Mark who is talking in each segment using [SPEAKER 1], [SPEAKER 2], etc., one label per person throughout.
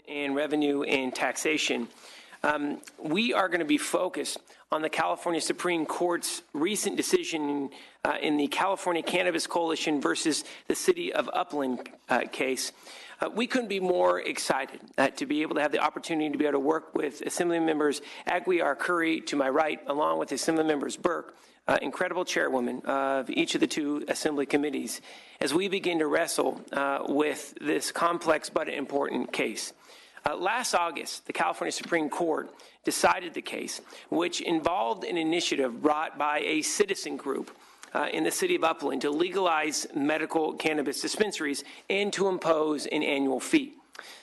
[SPEAKER 1] and revenue and taxation. We are going to be focused on the California Supreme Court's recent decision in the California Cannabis Coalition versus the City of Upland case. We couldn't be more excited to be able to have the opportunity to be able to work with Assembly members Aguiar Curry to my right, along with Assembly members Burke, incredible chairwoman of each of the two Assembly committees, as we begin to wrestle with this complex but important case. Last August, the California Supreme Court decided the case, which involved an initiative brought by a citizen group in the city of Upland to legalize medical cannabis dispensaries and to impose an annual fee.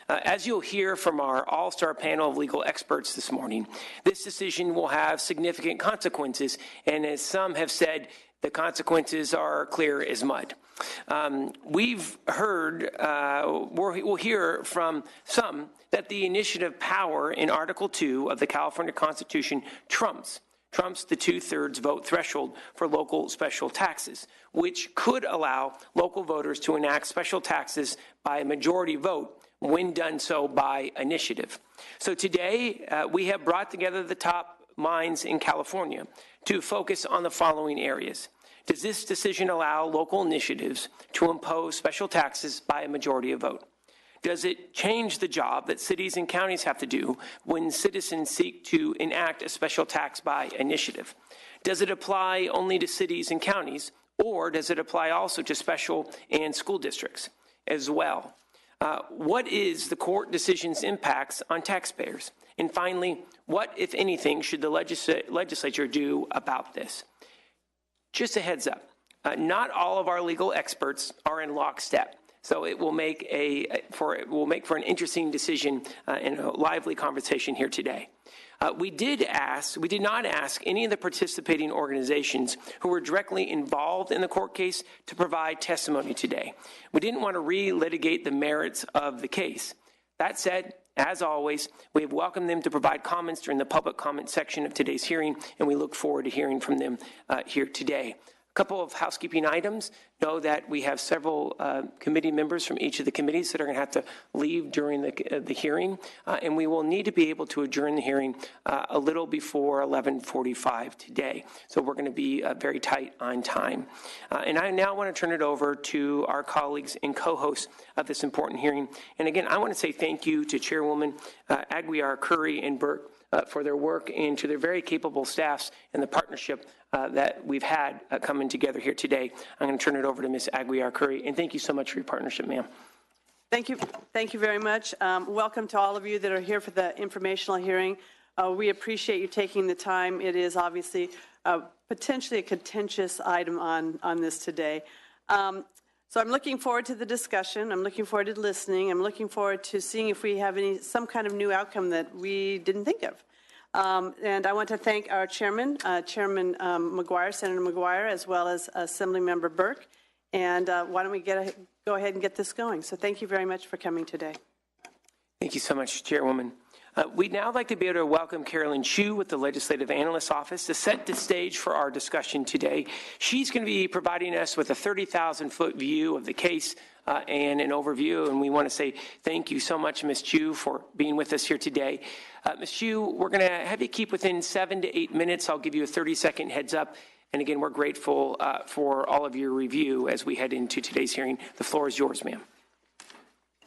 [SPEAKER 1] As you'll hear from our all-star panel of legal experts this morning, this decision will have significant consequences, and as some have said, the consequences are clear as mud. We've heard, we'll hear from some that the initiative power in Article 2 of the California Constitution trumps the two-thirds vote threshold for local special taxes, which could allow local voters to enact special taxes by a majority vote when done so by initiative. So today, we have brought together the top minds in California to focus on the following areas. Does this decision allow local initiatives to impose special taxes by a majority of vote? Does it change the job that cities and counties have to do when citizens seek to enact a special tax by initiative? Does it apply only to cities and counties, or does it apply also to special and school districts as well? What is the court decision's impacts on taxpayers? And finally, what, if anything, should the legislature do about this? Just a heads up, not all of our legal experts are in lockstep. So it will make for an interesting decision and a lively conversation here today. We did not ask any of the participating organizations who were directly involved in the court case to provide testimony today. We didn't want to relitigate the merits of the case. That said, as always, we have welcomed them to provide comments during the public comment section of today's hearing, and we look forward to hearing from them here today. A couple of housekeeping items. Know that we have several committee members from each of the committees that are going to have to leave during the hearing, and we will need to be able to adjourn the hearing a little before 11:45 today. So we're going to be very tight on time. And I now want to turn it over to our colleagues and co-hosts of this important hearing. And again, I want to say thank you to Chairwoman Aguiar Curry and Burke for their work, and to their very capable staffs and the partnership that we've had coming together here today. I'm going to turn it over to Ms. Aguiar Curry, and thank you so much for your partnership, ma'am.
[SPEAKER 2] Thank you. Thank you very much. Welcome to all of you that are here for the informational hearing. We appreciate you taking the time. It is obviously potentially a contentious item on this today. So I'm looking forward to the discussion. I'm looking forward to listening. I'm looking forward to seeing if we have some kind of new outcome that we didn't think of. And I want to thank our chairman, Chairman McGuire, Senator McGuire, as well as Assemblymember Burke. And why don't we go ahead and get this going? So thank you very much for coming today.
[SPEAKER 1] Thank you so much, Chairwoman. We'd now like to be able to welcome Carolyn Chu with the Legislative Analyst's Office to set the stage for our discussion today. She's going to be providing us with a 30,000-foot view of the case and an overview, and we want to say thank you so much, Ms. Chu, for being with us here today. Ms. Chu, we're going to have you keep within 7 to 8 minutes. I'll give you a 30-second heads up. And again, we're grateful for all of your review as we head into today's hearing. The floor is yours, ma'am.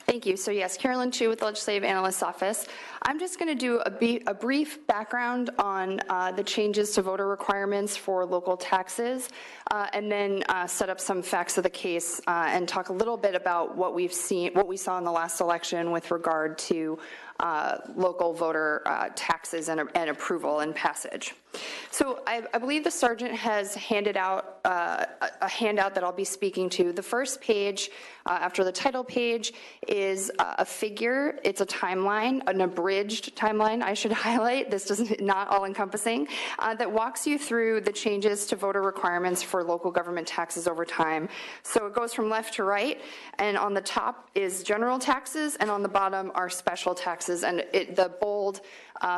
[SPEAKER 3] Thank you. So yes, Carolyn Chu with the Legislative Analyst's Office. I'm just going to do a brief background on the changes to voter requirements for local taxes, and then set up some facts of the case and talk a little bit about what we saw in the last election with regard to local voter taxes and approval and passage. So I believe the sergeant has handed out a handout that I'll be speaking to. The first page, after the title page, is a figure. It's a timeline, an abridged timeline, I should highlight. This is not all-encompassing, that walks you through the changes to voter requirements for local government taxes over time. So it goes from left to right, and on the top is general taxes, and on the bottom are special taxes taxes, and the bold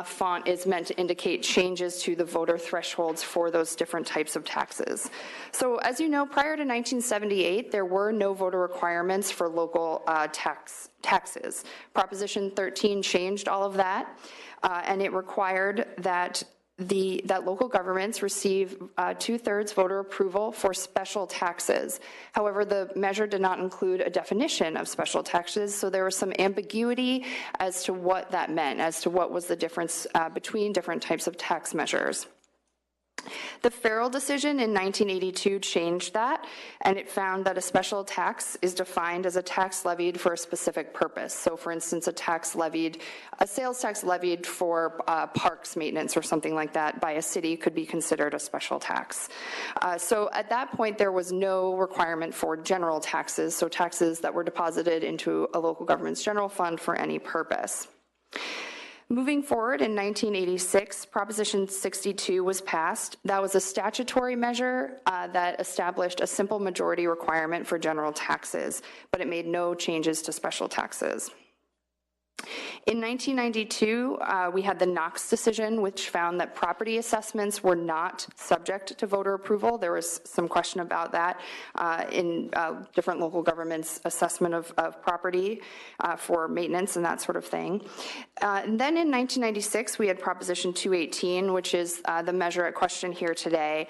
[SPEAKER 3] font is meant to indicate changes to the voter thresholds for those different types of taxes. So as you know, prior to 1978, there were no voter requirements for local taxes. Proposition 13 changed all of that, and it required that local governments receive 2/3 voter approval for special taxes. However, the measure did not include a definition of special taxes, so there was some ambiguity as to what that meant, as to what was the difference between different types of tax measures. The Farrell decision in 1982 changed that, and it found that a special tax is defined as a tax levied for a specific purpose. So for instance, a sales tax levied for parks maintenance or something like that by a city could be considered a special tax. So at that point, there was no requirement for general taxes, so taxes that were deposited into a local government's general fund for any purpose. Moving forward, in 1986, Proposition 62 was passed. That was a statutory measure that established a simple majority requirement for general taxes, but it made no changes to special taxes. In 1992, we had the Knox decision, which found that property assessments were not subject to voter approval. There was some question about that in different local governments' assessment of property for maintenance and that sort of thing. And then in 1996, we had Proposition 218, which is the measure at question here today.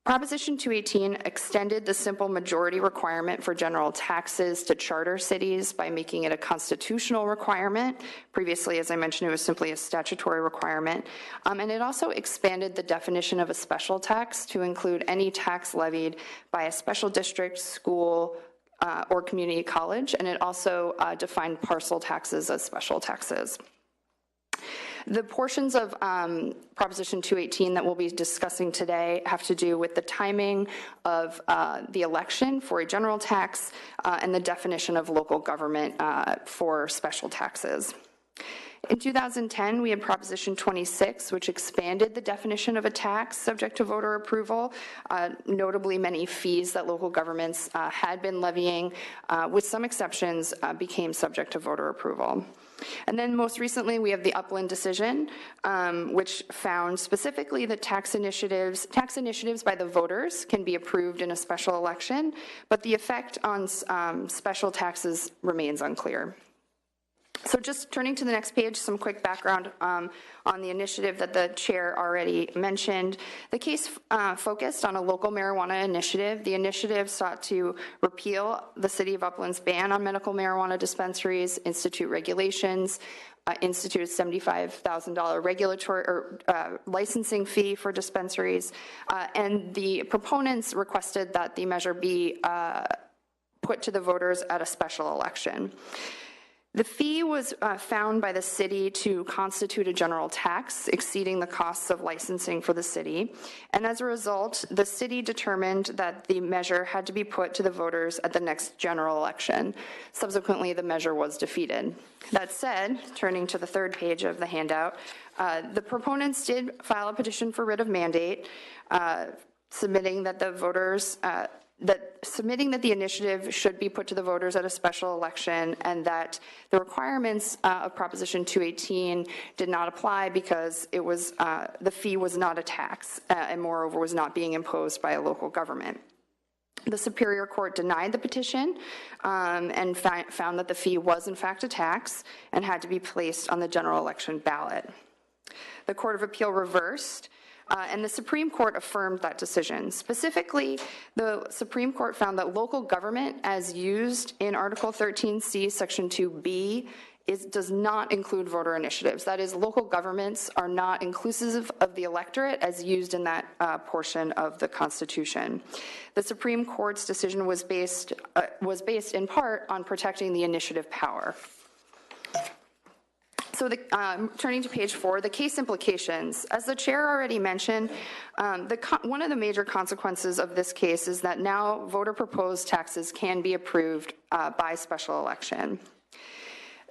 [SPEAKER 3] Proposition 218 extended the simple majority requirement for general taxes to charter cities by making it a constitutional requirement. Previously, as I mentioned, it was simply a statutory requirement. And it also expanded the definition of a special tax to include any tax levied by a special district, school, or community college. And it also defined parcel taxes as special taxes. The portions of Proposition 218 that we'll be discussing today have to do with the timing of the election for a general tax and the definition of local government for special taxes. In 2010, we had Proposition 26, which expanded the definition of a tax subject to voter approval. Notably, many fees that local governments had been levying, with some exceptions, became subject to voter approval. And then most recently, we have the Upland decision, which found specifically that tax initiatives by the voters can be approved in a special election, but the effect on special taxes remains unclear. So just turning to the next page, some quick background on the initiative that the chair already mentioned. The case focused on a local marijuana initiative. The initiative sought to repeal the City of Upland's ban on medical marijuana dispensaries, institute regulations, institute a $75,000 regulatory or licensing fee for dispensaries, and the proponents requested that the measure be put to the voters at a special election. The fee was found by the city to constitute a general tax exceeding the costs of licensing for the city, and as a result, the city determined that the measure had to be put to the voters at the next general election. Subsequently, the measure was defeated. That said, turning to the third page of the handout, the proponents did file a petition for writ of mandate, submitting that the initiative should be put to the voters at a special election, and that the requirements of Proposition 218 did not apply because it was the fee was not a tax, and moreover was not being imposed by a local government. The Superior Court denied the petition and found that the fee was in fact a tax and had to be placed on the general election ballot. The Court of Appeal reversed, and the Supreme Court affirmed that decision. Specifically, the Supreme Court found that local government, as used in Article 13C, Section 2B, does not include voter initiatives. That is, local governments are not inclusive of the electorate as used in that portion of the Constitution. The Supreme Court's decision was based in part on protecting the initiative power. So turning to page 4, the case implications. As the chair already mentioned, one of the major consequences of this case is that now voter-proposed taxes can be approved by special election.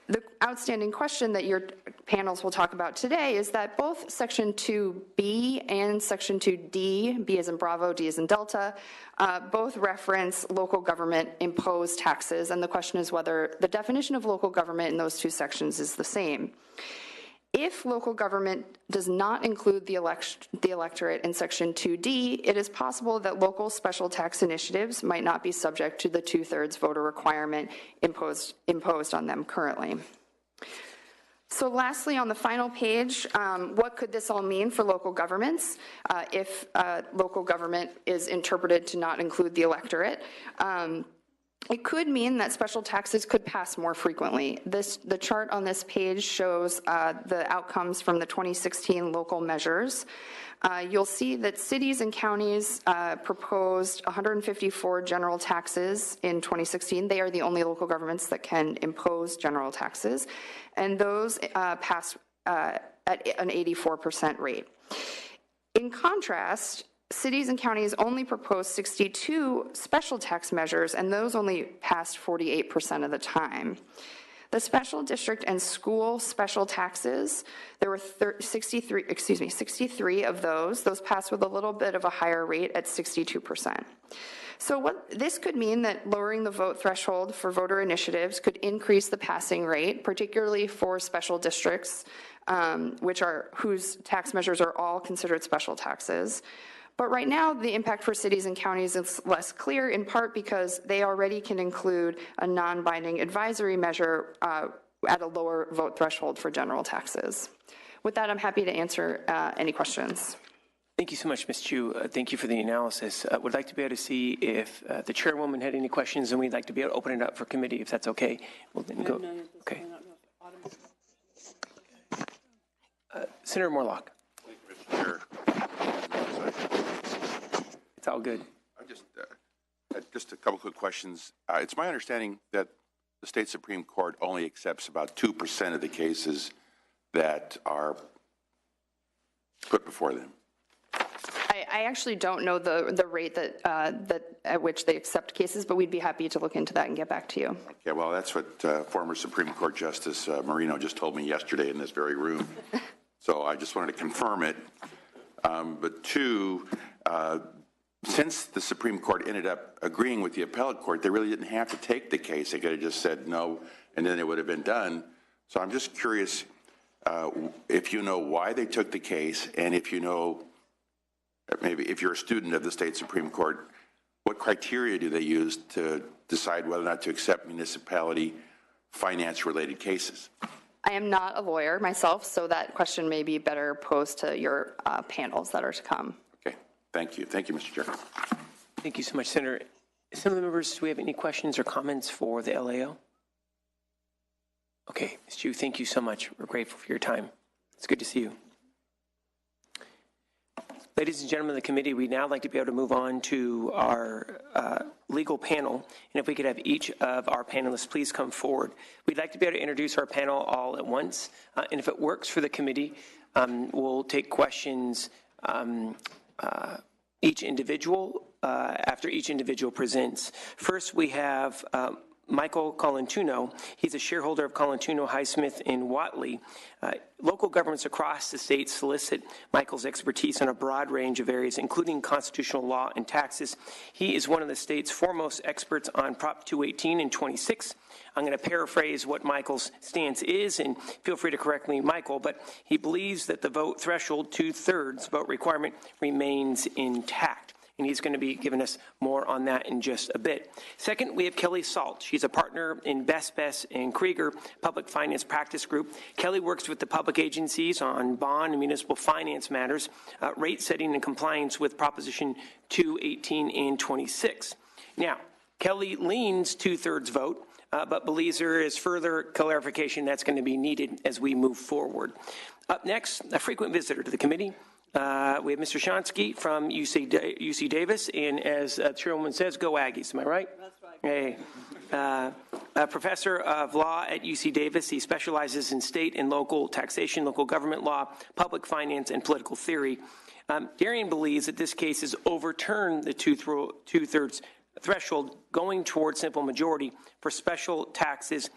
[SPEAKER 3] the outstanding question that your panels will talk about today is that both Section 2B and Section 2D, B as in Bravo, D as in Delta, both reference local government imposed taxes, and the question is whether the definition of local government in those two sections is the same. If local government does not include the electorate in Section 2D, it is possible that local special tax initiatives might not be subject to the 2/3 voter requirement imposed on them currently. So lastly, on the final page, what could this all mean for local governments if local government is interpreted to not include the electorate? It could mean that special taxes could pass more frequently. The chart on this page shows the outcomes from the 2016 local measures. You'll see that cities and counties proposed 154 general taxes in 2016. They are the only local governments that can impose general taxes, and those passed at an 84% rate. In contrast, cities and counties only proposed 62 special tax measures, and those only passed 48% of the time. The special district and school special taxes, there were 63 of those. Those passed with a little bit of a higher rate at 62%. So this could mean that lowering the vote threshold for voter initiatives could increase the passing rate, particularly for special districts, whose tax measures are all considered special taxes. But right now, the impact for cities and counties is less clear, in part because they already can include a non-binding advisory measure at a lower vote threshold for general taxes. With that, I'm happy to answer any questions.
[SPEAKER 1] Thank you so much, Ms. Chu. Thank you for the analysis. Would like to be able to see if the chairwoman had any questions, and we'd like to be able to open it up for committee, if that's okay. We'll then go. Okay. Senator Morlock.
[SPEAKER 4] Thank you, Mr. Chair.
[SPEAKER 1] It's all good.
[SPEAKER 4] Just a couple quick questions. It's my understanding that the state Supreme Court only accepts about 2% of the cases that are put before them.
[SPEAKER 3] I actually don't know the rate that at which they accept cases, but we'd be happy to look into that and get back to you.
[SPEAKER 4] Okay, well, that's what former Supreme Court Justice Marino just told me yesterday in this very room. So I just wanted to confirm it. But two, since the Supreme Court ended up agreeing with the appellate court, they really didn't have to take the case. They could have just said no, and then it would have been done. So I'm just curious if you know why they took the case, and if you know, maybe if you're a student of the state Supreme Court, what criteria do they use to decide whether or not to accept municipality finance-related cases?
[SPEAKER 3] I am not a lawyer myself, so that question may be better posed to your panels that are to come.
[SPEAKER 4] Okay, thank you. Thank you, Mr. Chair.
[SPEAKER 1] Thank you so much, Senator. Some of the members, do we have any questions or comments for the LAO? Okay, Ms. Chu, thank you so much. We're grateful for your time. It's good to see you. Ladies and gentlemen of the committee, we'd now like to be able to move on to our legal panel. And if we could have each of our panelists please come forward. We'd like to be able to introduce our panel all at once. And if it works for the committee, we'll take questions each individual after each individual presents. First, we have Michael Colantuno. He's a shareholder of Colantuno, Highsmith, and Watley. Local governments across the state solicit Michael's expertise on a broad range of areas, including constitutional law and taxes. He is one of the state's foremost experts on Prop 218 and 26. I'm going to paraphrase what Michael's stance is, and feel free to correct me, Michael, but he believes that the vote threshold, 2/3 vote requirement, remains intact. And he's going to be giving us more on that in just a bit. Second, we have Kelly Salt. She's a partner in Best and Krieger Public Finance Practice Group. Kelly works with the public agencies on bond and municipal finance matters, rate setting and compliance with Proposition 218 and 26. Now, Kelly leans 2/3 vote, but believes there is further clarification that's going to be needed as we move forward. Up next, a frequent visitor to the committee. We have Mr. Shonsky from UC Davis, and as Chairwoman says, go Aggies, am I right?
[SPEAKER 2] That's right.
[SPEAKER 1] Hey. A professor of law at UC Davis. He specializes in state and local taxation, local government law, public finance, and political theory. Darian believes that this case has overturned the 2/3 threshold going toward simple majority for special taxes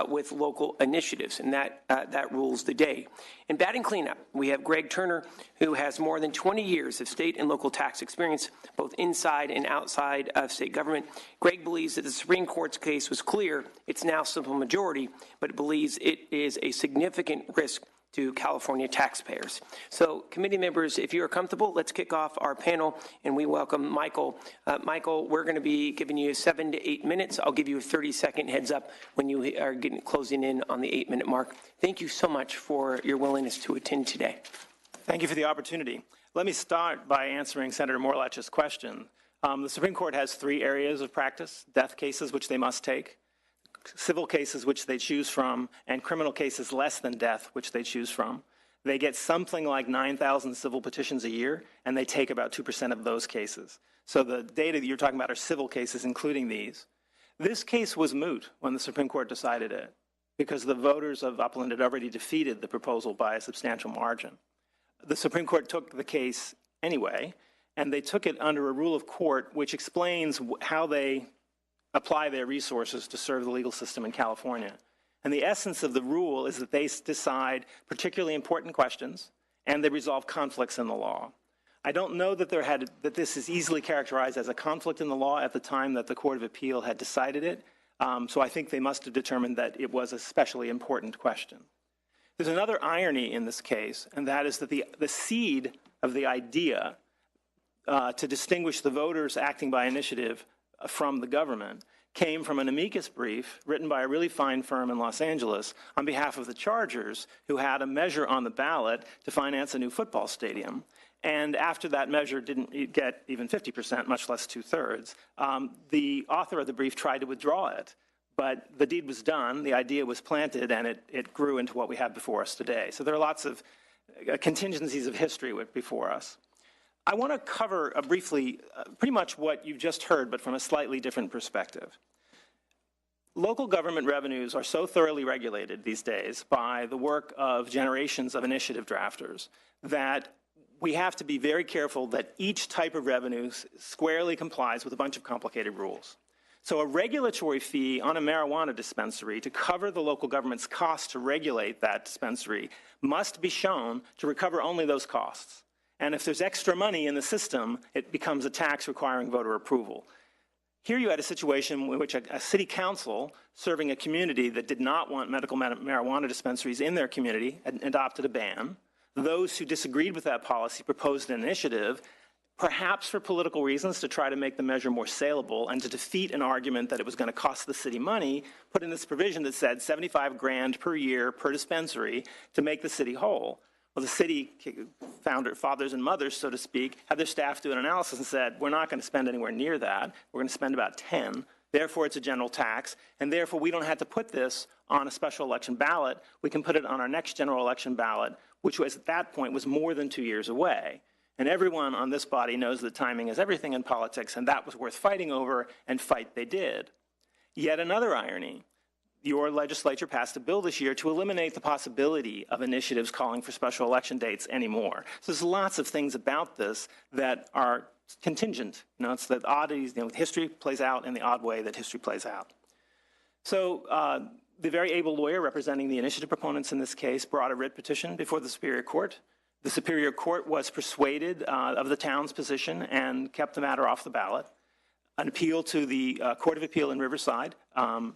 [SPEAKER 1] with local initiatives, and that rules the day. In batting cleanup, we have Greg Turner, who has more than 20 years of state and local tax experience, both inside and outside of state government. Greg believes that the Supreme Court's case was clear. It's now simple majority, but it believes it is a significant risk to California taxpayers. So, committee members, if you are comfortable, let's kick off our panel, and we welcome Michael. Michael, we're going to be giving you 7 to 8 minutes. I'll give you a 30-second heads up when you are closing in on the 8-minute mark. Thank you so much for your willingness to attend today.
[SPEAKER 5] Thank you for the opportunity. Let me start by answering Senator Morlach's question. The Supreme Court has 3 areas of practice: death cases, which they must take, civil cases, which they choose from, and criminal cases less than death, which they choose from. They get something like 9,000 civil petitions a year, and they take about 2% of those cases. So the data that you're talking about are civil cases, including these. This case was moot when the Supreme Court decided it, because the voters of Upland had already defeated the proposal by a substantial margin. The Supreme Court took the case anyway, and they took it under a rule of court which explains how they apply their resources to serve the legal system in California. And the essence of the rule is that they decide particularly important questions and they resolve conflicts in the law. I don't know that that this is easily characterized as a conflict in the law at the time that the Court of Appeal had decided it, so I think they must have determined that it was a especially important question. There's another irony in this case, and that is that the seed of the idea to distinguish the voters acting by initiative from the government came from an amicus brief written by a really fine firm in Los Angeles on behalf of the Chargers, who had a measure on the ballot to finance a new football stadium. And after that measure didn't get even 50%, much less 2/3, the author of the brief tried to withdraw it. But the deed was done, the idea was planted, and it grew into what we have before us today. So there are lots of contingencies of history before us. I want to cover briefly pretty much what you've just heard, but from a slightly different perspective. Local government revenues are so thoroughly regulated these days by the work of generations of initiative drafters that we have to be very careful that each type of revenue squarely complies with a bunch of complicated rules. So a regulatory fee on a marijuana dispensary to cover the local government's cost to regulate that dispensary must be shown to recover only those costs. And if there's extra money in the system, it becomes a tax requiring voter approval. Here you had a situation in which a city council serving a community that did not want medical marijuana dispensaries in their community adopted a ban. Those who disagreed with that policy proposed an initiative, perhaps for political reasons, to try to make the measure more saleable and to defeat an argument that it was going to cost the city money, put in this provision that said $75 grand per year per dispensary to make the city whole. Well, the city fathers and mothers, so to speak, had their staff do an analysis and said, we're not going to spend anywhere near that. We're going to spend about 10. Therefore, it's a general tax. And therefore, we don't have to put this on a special election ballot. We can put it on our next general election ballot, which was at that point was more than 2 years away. And everyone on this body knows that timing is everything in politics, and that was worth fighting over, and fight they did. Yet another irony. Your legislature passed a bill this year to eliminate the possibility of initiatives calling for special election dates anymore. So there's lots of things about this that are contingent. It's the oddities, history plays out in the odd way that history plays out. So the very able lawyer representing the initiative proponents in this case brought a writ petition before the Superior Court. The Superior Court was persuaded of the town's position and kept the matter off the ballot. An appeal to the Court of Appeal in Riverside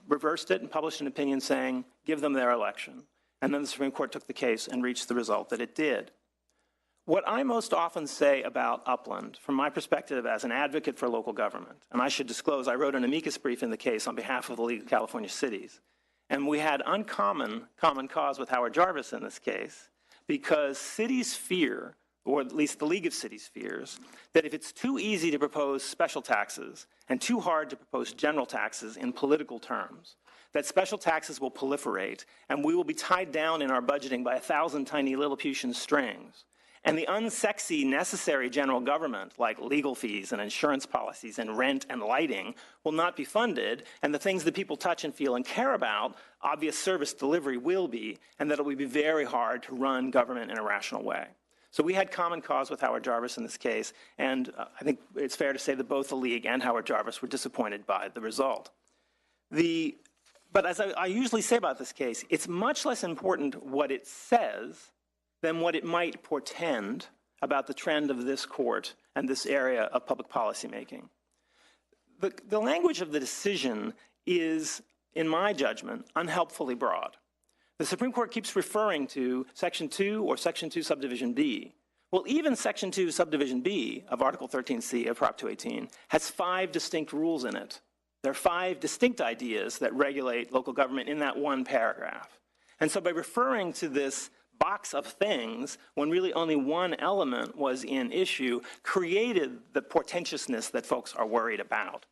[SPEAKER 5] reversed it and published an opinion saying, give them their election. And then the Supreme Court took the case and reached the result that it did. What I most often say about Upland, from my perspective as an advocate for local government, and I should disclose, I wrote an amicus brief in the case on behalf of the League of California Cities, and we had common cause with Howard Jarvis in this case, because cities fear, or at least the League of Cities fears, that if it's too easy to propose special taxes and too hard to propose general taxes in political terms, that special taxes will proliferate and we will be tied down in our budgeting by 1,000 tiny Lilliputian strings. And the unsexy necessary general government, like legal fees and insurance policies and rent and lighting, will not be funded, and the things that people touch and feel and care about, obvious service delivery will be, and that it will be very hard to run government in a rational way. So we had common cause with Howard Jarvis in this case, and I think it's fair to say that both the league and Howard Jarvis were disappointed by the result. But as I usually say about this case, it's much less important what it says than what it might portend about the trend of this court and this area of public policy making. The language of the decision is, in my judgment, unhelpfully broad. The Supreme Court keeps referring to Section 2 or Section 2 Subdivision B. Well, even Section 2 Subdivision B of Article 13C of Prop 218 has 5 distinct rules in it. There are 5 distinct ideas that regulate local government in that one paragraph. And so by referring to this box of things, when really only one element was in issue, created the portentousness that folks are worried about.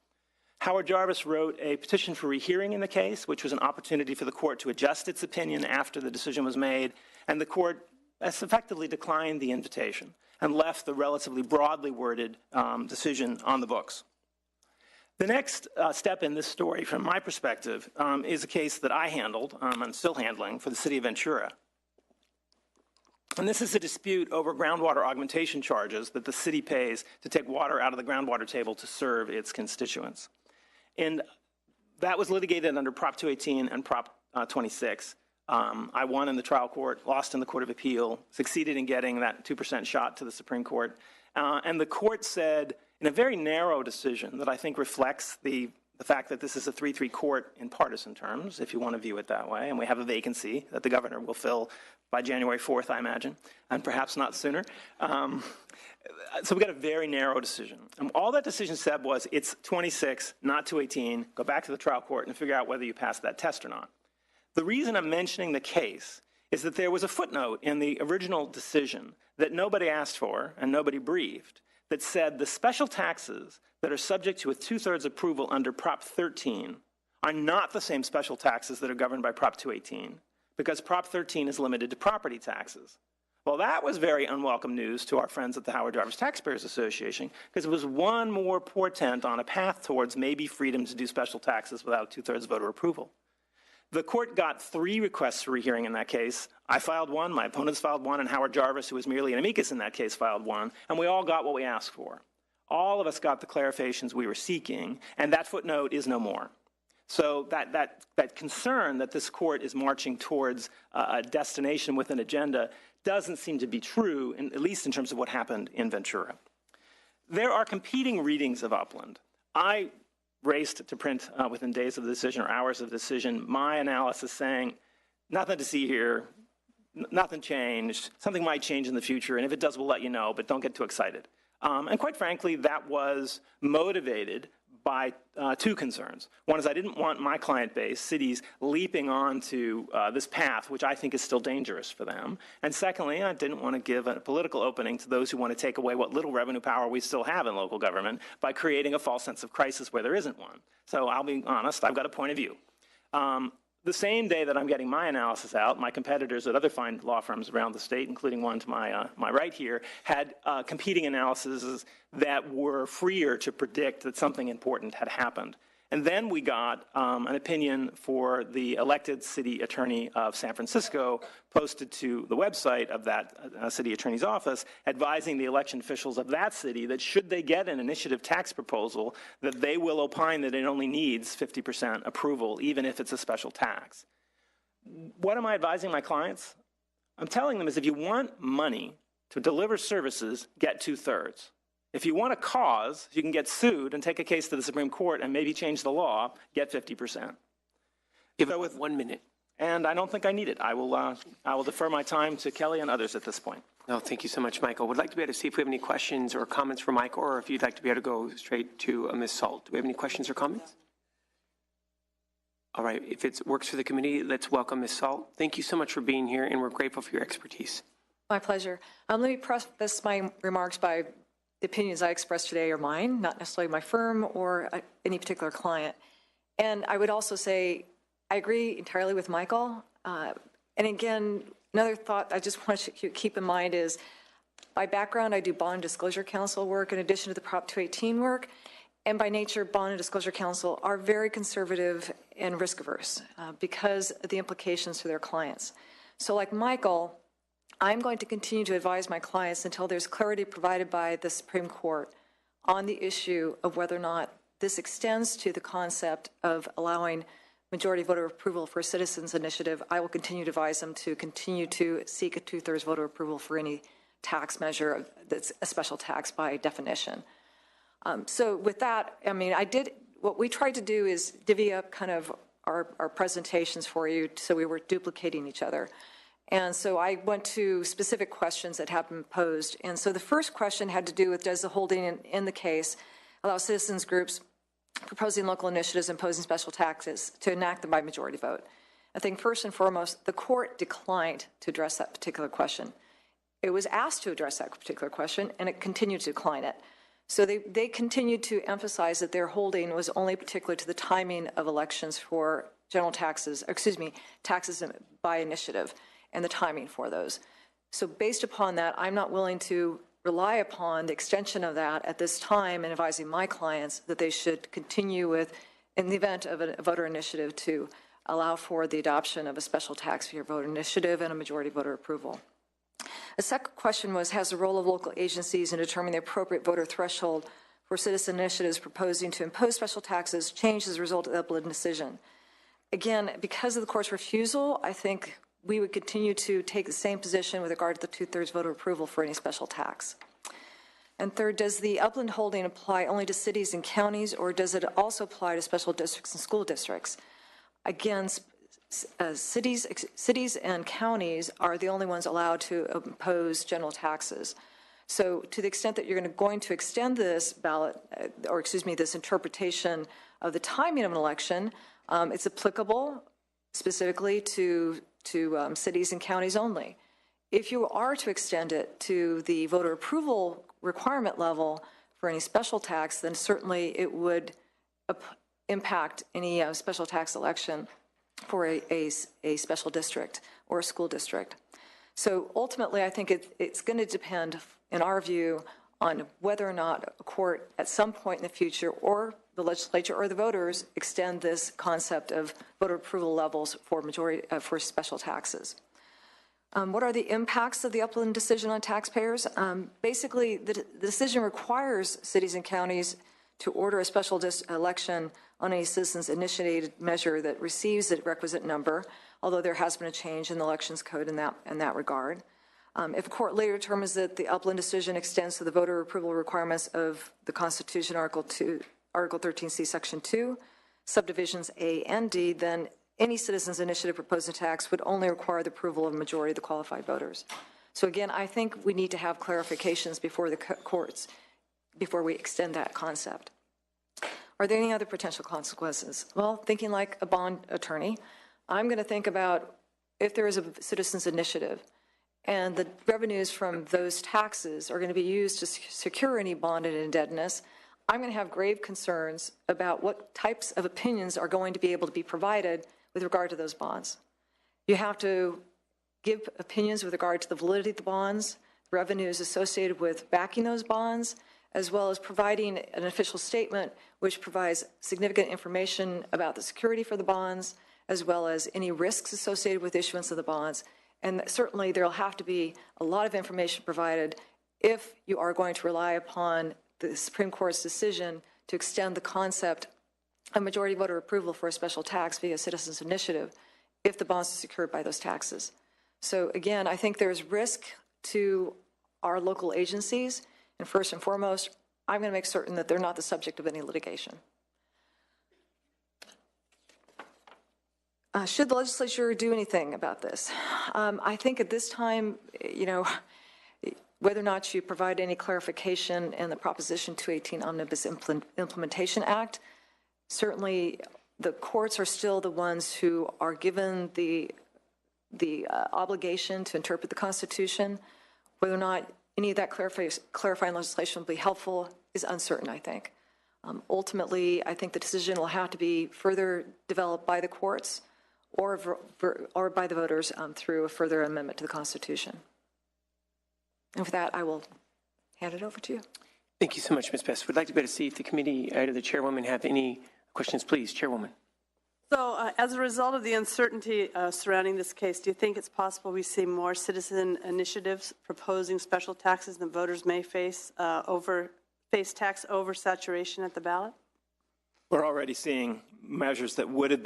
[SPEAKER 5] Howard Jarvis wrote a petition for rehearing in the case, which was an opportunity for the court to adjust its opinion after the decision was made, and the court has effectively declined the invitation and left the relatively broadly worded decision on the books. The next step in this story, from my perspective, is a case that I handled and still handling for the city of Ventura. And this is a dispute over groundwater augmentation charges that the city pays to take water out of the groundwater table to serve its constituents. And that was litigated under Prop 218 and Prop 26. I won in the trial court, lost in the Court of Appeal, succeeded in getting that 2% shot to the Supreme Court. And the court said, in a very narrow decision that I think reflects the fact that this is a 3-3 court in partisan terms, if you want to view it that way, and we have a vacancy that the governor will fill by January 4th, I imagine, and perhaps not sooner. So we got a very narrow decision. And all that decision said was, it's 26, not 218, go back to the trial court and figure out whether you passed that test or not. The reason I'm mentioning the case is that there was a footnote in the original decision that nobody asked for and nobody briefed that said the special taxes that are subject to a 2/3 approval under Prop 13 are not the same special taxes that are governed by Prop 218, because Prop 13 is limited to property taxes. Well, that was very unwelcome news to our friends at the Howard Jarvis Taxpayers Association, because it was one more portent on a path towards maybe freedom to do special taxes without 2/3 voter approval. The court got 3 requests for rehearing in that case. I filed one, my opponents filed one, and Howard Jarvis, who was merely an amicus in that case, filed one, and we all got what we asked for. All of us got the clarifications we were seeking, and that footnote is no more. So that concern that this court is marching towards a destination with an agenda doesn't seem to be true, at least in terms of what happened in Ventura. There are competing readings of Upland. I raced to print within days of the decision or hours of the decision my analysis saying, nothing to see here, nothing changed, something might change in the future, and if it does, we'll let you know, but don't get too excited. And quite frankly, that was motivated by 2 concerns. One is I didn't want my client base, cities, leaping onto this path, which I think is still dangerous for them. And secondly, I didn't want to give a political opening to those who want to take away what little revenue power we still have in local government by creating a false sense of crisis where there isn't one. So I'll be honest, I've got a point of view. The same day that I'm getting my analysis out, my competitors at other fine law firms around the state, including one to my right here, had competing analyses that were freer to predict that something important had happened. And then we got an opinion for the elected city attorney of San Francisco posted to the website of that city attorney's office, advising the election officials of that city that should they get an initiative tax proposal, that they will opine that it only needs 50% approval, even if it's a special tax. What am I advising my clients? I'm telling them is if you want money to deliver services, get 2/3. If you want a cause, you can get sued and take a case to the Supreme Court and maybe change the law, get 50%.
[SPEAKER 1] Give it 1 minute.
[SPEAKER 5] And I don't think I need it. I will defer my time to Kelly and others at this point.
[SPEAKER 1] No, thank you so much, Michael. Would like to be able to see if we have any questions or comments for Michael, or if you'd like to be able to go straight to Ms. Salt. Do we have any questions or comments? All right, if it works for the committee, let's welcome Ms. Salt. Thank you so much for being here, and we're grateful for your expertise.
[SPEAKER 6] My pleasure. Let me preface my remarks by the opinions I expressed today are mine, not necessarily my firm or any particular client. And I would also say I agree entirely with Michael. And again, another thought I just want you to keep in mind is by background, I do bond disclosure counsel work in addition to the Prop 218 work. And by nature, bond and disclosure counsel are very conservative and risk averse because of the implications to their clients. So like Michael, I'm going to continue to advise my clients until there's clarity provided by the Supreme Court on the issue of whether or not this extends to the concept of allowing majority voter approval for a citizens initiative. I will continue to advise them to continue to seek a 2/3 voter approval for any tax measure that's a special tax by definition. So with that, I mean, what we tried to do is divvy up kind of our presentations for you so we were duplicating each other. And so I went to specific questions that have been posed. And so the first question had to do with, does the holding in the case allow citizens groups proposing local initiatives imposing special taxes to enact them by majority vote? I think first and foremost, the court declined to address that particular question. It was asked to address that particular question, and it continued to decline it. So they continued to emphasize that their holding was only particular to the timing of elections for general taxes, taxes by initiative and the timing for those. So based upon that, I'm not willing to rely upon the extension of that at this time in advising my clients that they should continue with, in the event of a voter initiative, to allow for the adoption of a special tax for your voter initiative and a majority voter approval. A second question was, has the role of local agencies in determining the appropriate voter threshold for citizen initiatives proposing to impose special taxes changed as a result of the Upland decision? Again, because of the court's refusal, I think we would continue to take the same position with regard to the 2/3 voter approval for any special tax. And third, does the Upland holding apply only to cities and counties, or does it also apply to special districts and school districts? Again, cities and counties are the only ones allowed to impose general taxes. So to the extent that you're going to extend this this interpretation of the timing of an election, it's applicable specifically to cities and counties only. If you are to extend it to the voter approval requirement level for any special tax, then certainly it would impact any special tax election for a special district or a school district. So ultimately, I think it's going to depend, in our view, on whether or not a court at some point in the future, or the legislature or the voters, extend this concept of voter approval levels for special taxes. What are the impacts of the Upland decision on taxpayers? Basically, the decision requires cities and counties to order a special election on any citizens-initiated measure that receives the requisite number, although there has been a change in the elections code in that regard. If a court later determines that the Upland decision extends to the voter approval requirements of the Constitution, Article 13C, Section 2, subdivisions A and D, then any citizens' initiative proposing tax would only require the approval of a majority of the qualified voters. So again, I think we need to have clarifications before the courts, before we extend that concept. Are there any other potential consequences? Well, thinking like a bond attorney, I'm going to think about if there is a citizens' initiative and the revenues from those taxes are going to be used to secure any bonded indebtedness, I'm going to have grave concerns about what types of opinions are going to be able to be provided with regard to those bonds. You have to give opinions with regard to the validity of the bonds, revenues associated with backing those bonds, as well as providing an official statement which provides significant information about the security for the bonds, as well as any risks associated with issuance of the bonds. And certainly there will have to be a lot of information provided if you are going to rely upon the Supreme Court's decision to extend the concept of majority voter approval for a special tax via citizens' initiative if the bonds are secured by those taxes. So again, I think there's risk to our local agencies, and first and foremost, I'm going to make certain that they're not the subject of any litigation. Should the legislature do anything about this? I think at this time, whether or not you provide any clarification in the Proposition 218 Omnibus Implementation Act, certainly the courts are still the ones who are given the obligation to interpret the Constitution. Whether or not any of that clarifying legislation will be helpful is uncertain, I think. Ultimately, I think the decision will have to be further developed by the courts or by the voters through a further amendment to the Constitution. And with that, I will hand it over to you.
[SPEAKER 1] Thank you so much, Ms. Best. We'd like to be able to see if the committee, either the chairwoman, have any questions, please. Chairwoman.
[SPEAKER 2] So as a result of the uncertainty surrounding this case, do you think it's possible we see more citizen initiatives proposing special taxes that voters may face tax oversaturation at the ballot?
[SPEAKER 5] We're already seeing measures that would have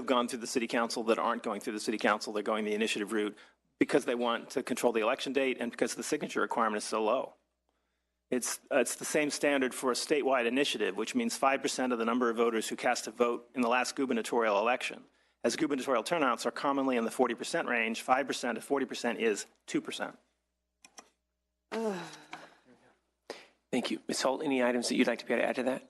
[SPEAKER 5] gone through the city council that aren't going through the city council. They're going the initiative route because they want to control the election date and because the signature requirement is so low. It's the same standard for a statewide initiative, which means 5% of the number of voters who cast a vote in the last gubernatorial election. As gubernatorial turnouts are commonly in the 40% range, 5% of 40% is 2%.
[SPEAKER 1] Thank you. Ms. Holt, any items that you'd like to be able to add to that?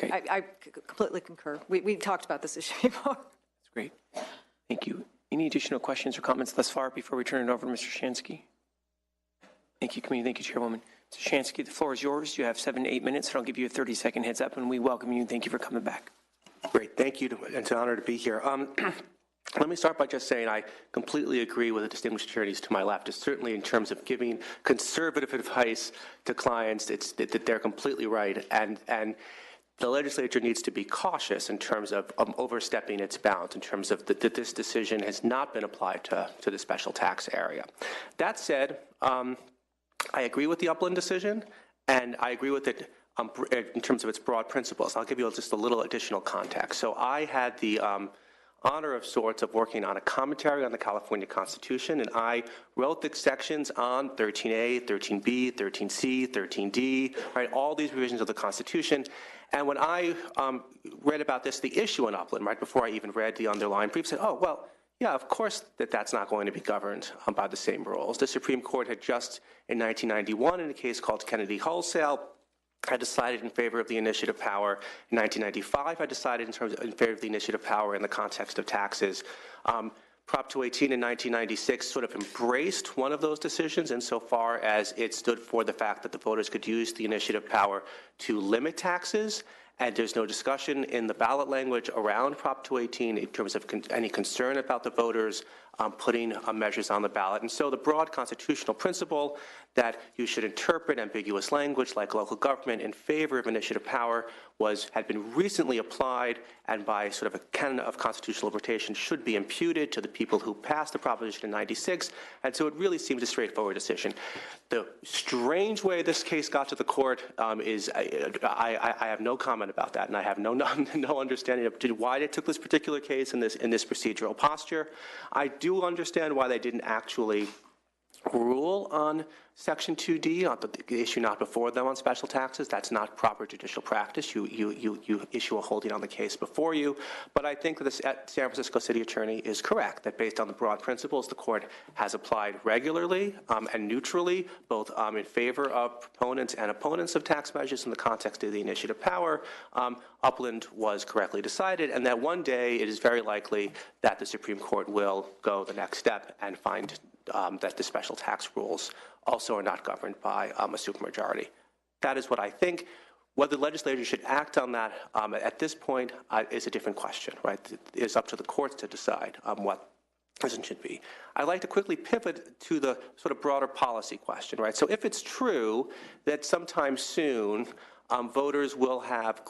[SPEAKER 1] Okay.
[SPEAKER 6] I completely concur. We talked about this issue before.
[SPEAKER 1] That's great. Thank you. Any additional questions or comments thus far before we turn it over to Mr. Shansky? Thank you, Committee. Thank you, Chairwoman. Mr. Shansky, the floor is yours. You have 7 to 8 minutes, and I'll give you a 30-second heads up, and we welcome you and thank you for coming back.
[SPEAKER 7] Great. Thank you. It's an honor to be here. Let me start by just saying I completely agree with the distinguished attorneys to my left. It's certainly in terms of giving conservative advice to clients, that they're completely right. And the legislature needs to be cautious in terms of overstepping its bounds, in terms of that this decision has not been applied to the special tax area. That said, I agree with the Upland decision, and I agree with it in terms of its broad principles. I'll give you just a little additional context. So I had the honor of sorts of working on a commentary on the California Constitution, and I wrote the sections on 13A, 13B, 13C, 13D, right, all these provisions of the Constitution. And when I read about this, the issue in Upland, right before I even read the underlying brief, said, oh, well, yeah, of course that's not going to be governed by the same rules. The Supreme Court had just, in 1991, in a case called Kennedy Wholesale, I decided in favor of the initiative power. In 1995, I decided in favor of the initiative power in the context of taxes. Prop 218 in 1996 sort of embraced one of those decisions insofar as it stood for the fact that the voters could use the initiative power to limit taxes. And there's no discussion in the ballot language around Prop 218 in terms of any concern about the voters putting measures on the ballot. And so the broad constitutional principle that you should interpret ambiguous language like local government in favor of initiative power had been recently applied, and by sort of a canon of constitutional interpretation should be imputed to the people who passed the proposition in 96. And so it really seems a straightforward decision. The strange way this case got to the court is I have no comment about that, and I have no understanding of why they took this particular case in this procedural posture. I do understand why they didn't actually rule on Section 2D, on the issue not before them on special taxes. That's not proper judicial practice. You issue a holding on the case before you. But I think that the San Francisco City Attorney is correct, that based on the broad principles the court has applied regularly and neutrally, both in favor of proponents and opponents of tax measures in the context of the initiative power, Upland was correctly decided, and that one day it is very likely that the Supreme Court will go the next step and find that the special tax rules also are not governed by a supermajority. That is what I think. Whether the legislature should act on that at this point is a different question, right? It is up to the courts to decide what this should be. I'd like to quickly pivot to the sort of broader policy question, right? So if it's true that sometime soon local voters will have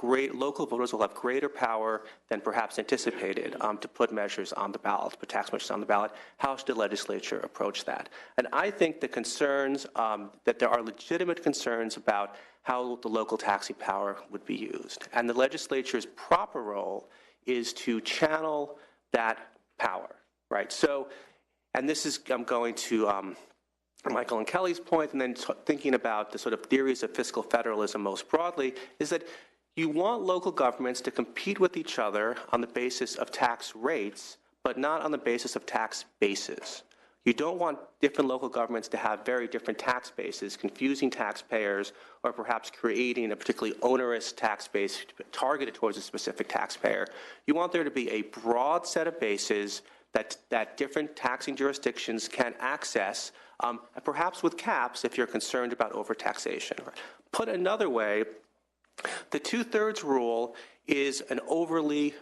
[SPEAKER 7] greater power than perhaps anticipated to put measures on the ballot, put tax measures on the ballot, how should the legislature approach that? And I think the concerns, that there are legitimate concerns about how the local taxing power would be used. And the legislature's proper role is to channel that power, right? So, and this is, I'm going to Michael and Kelly's point, and then thinking about the sort of theories of fiscal federalism most broadly, is that you want local governments to compete with each other on the basis of tax rates, but not on the basis of tax bases. You don't want different local governments to have very different tax bases, confusing taxpayers, or perhaps creating a particularly onerous tax base targeted towards a specific taxpayer. You want there to be a broad set of bases that different taxing jurisdictions can access, perhaps with caps if you're concerned about overtaxation. Put another way, the two-thirds rule is an overly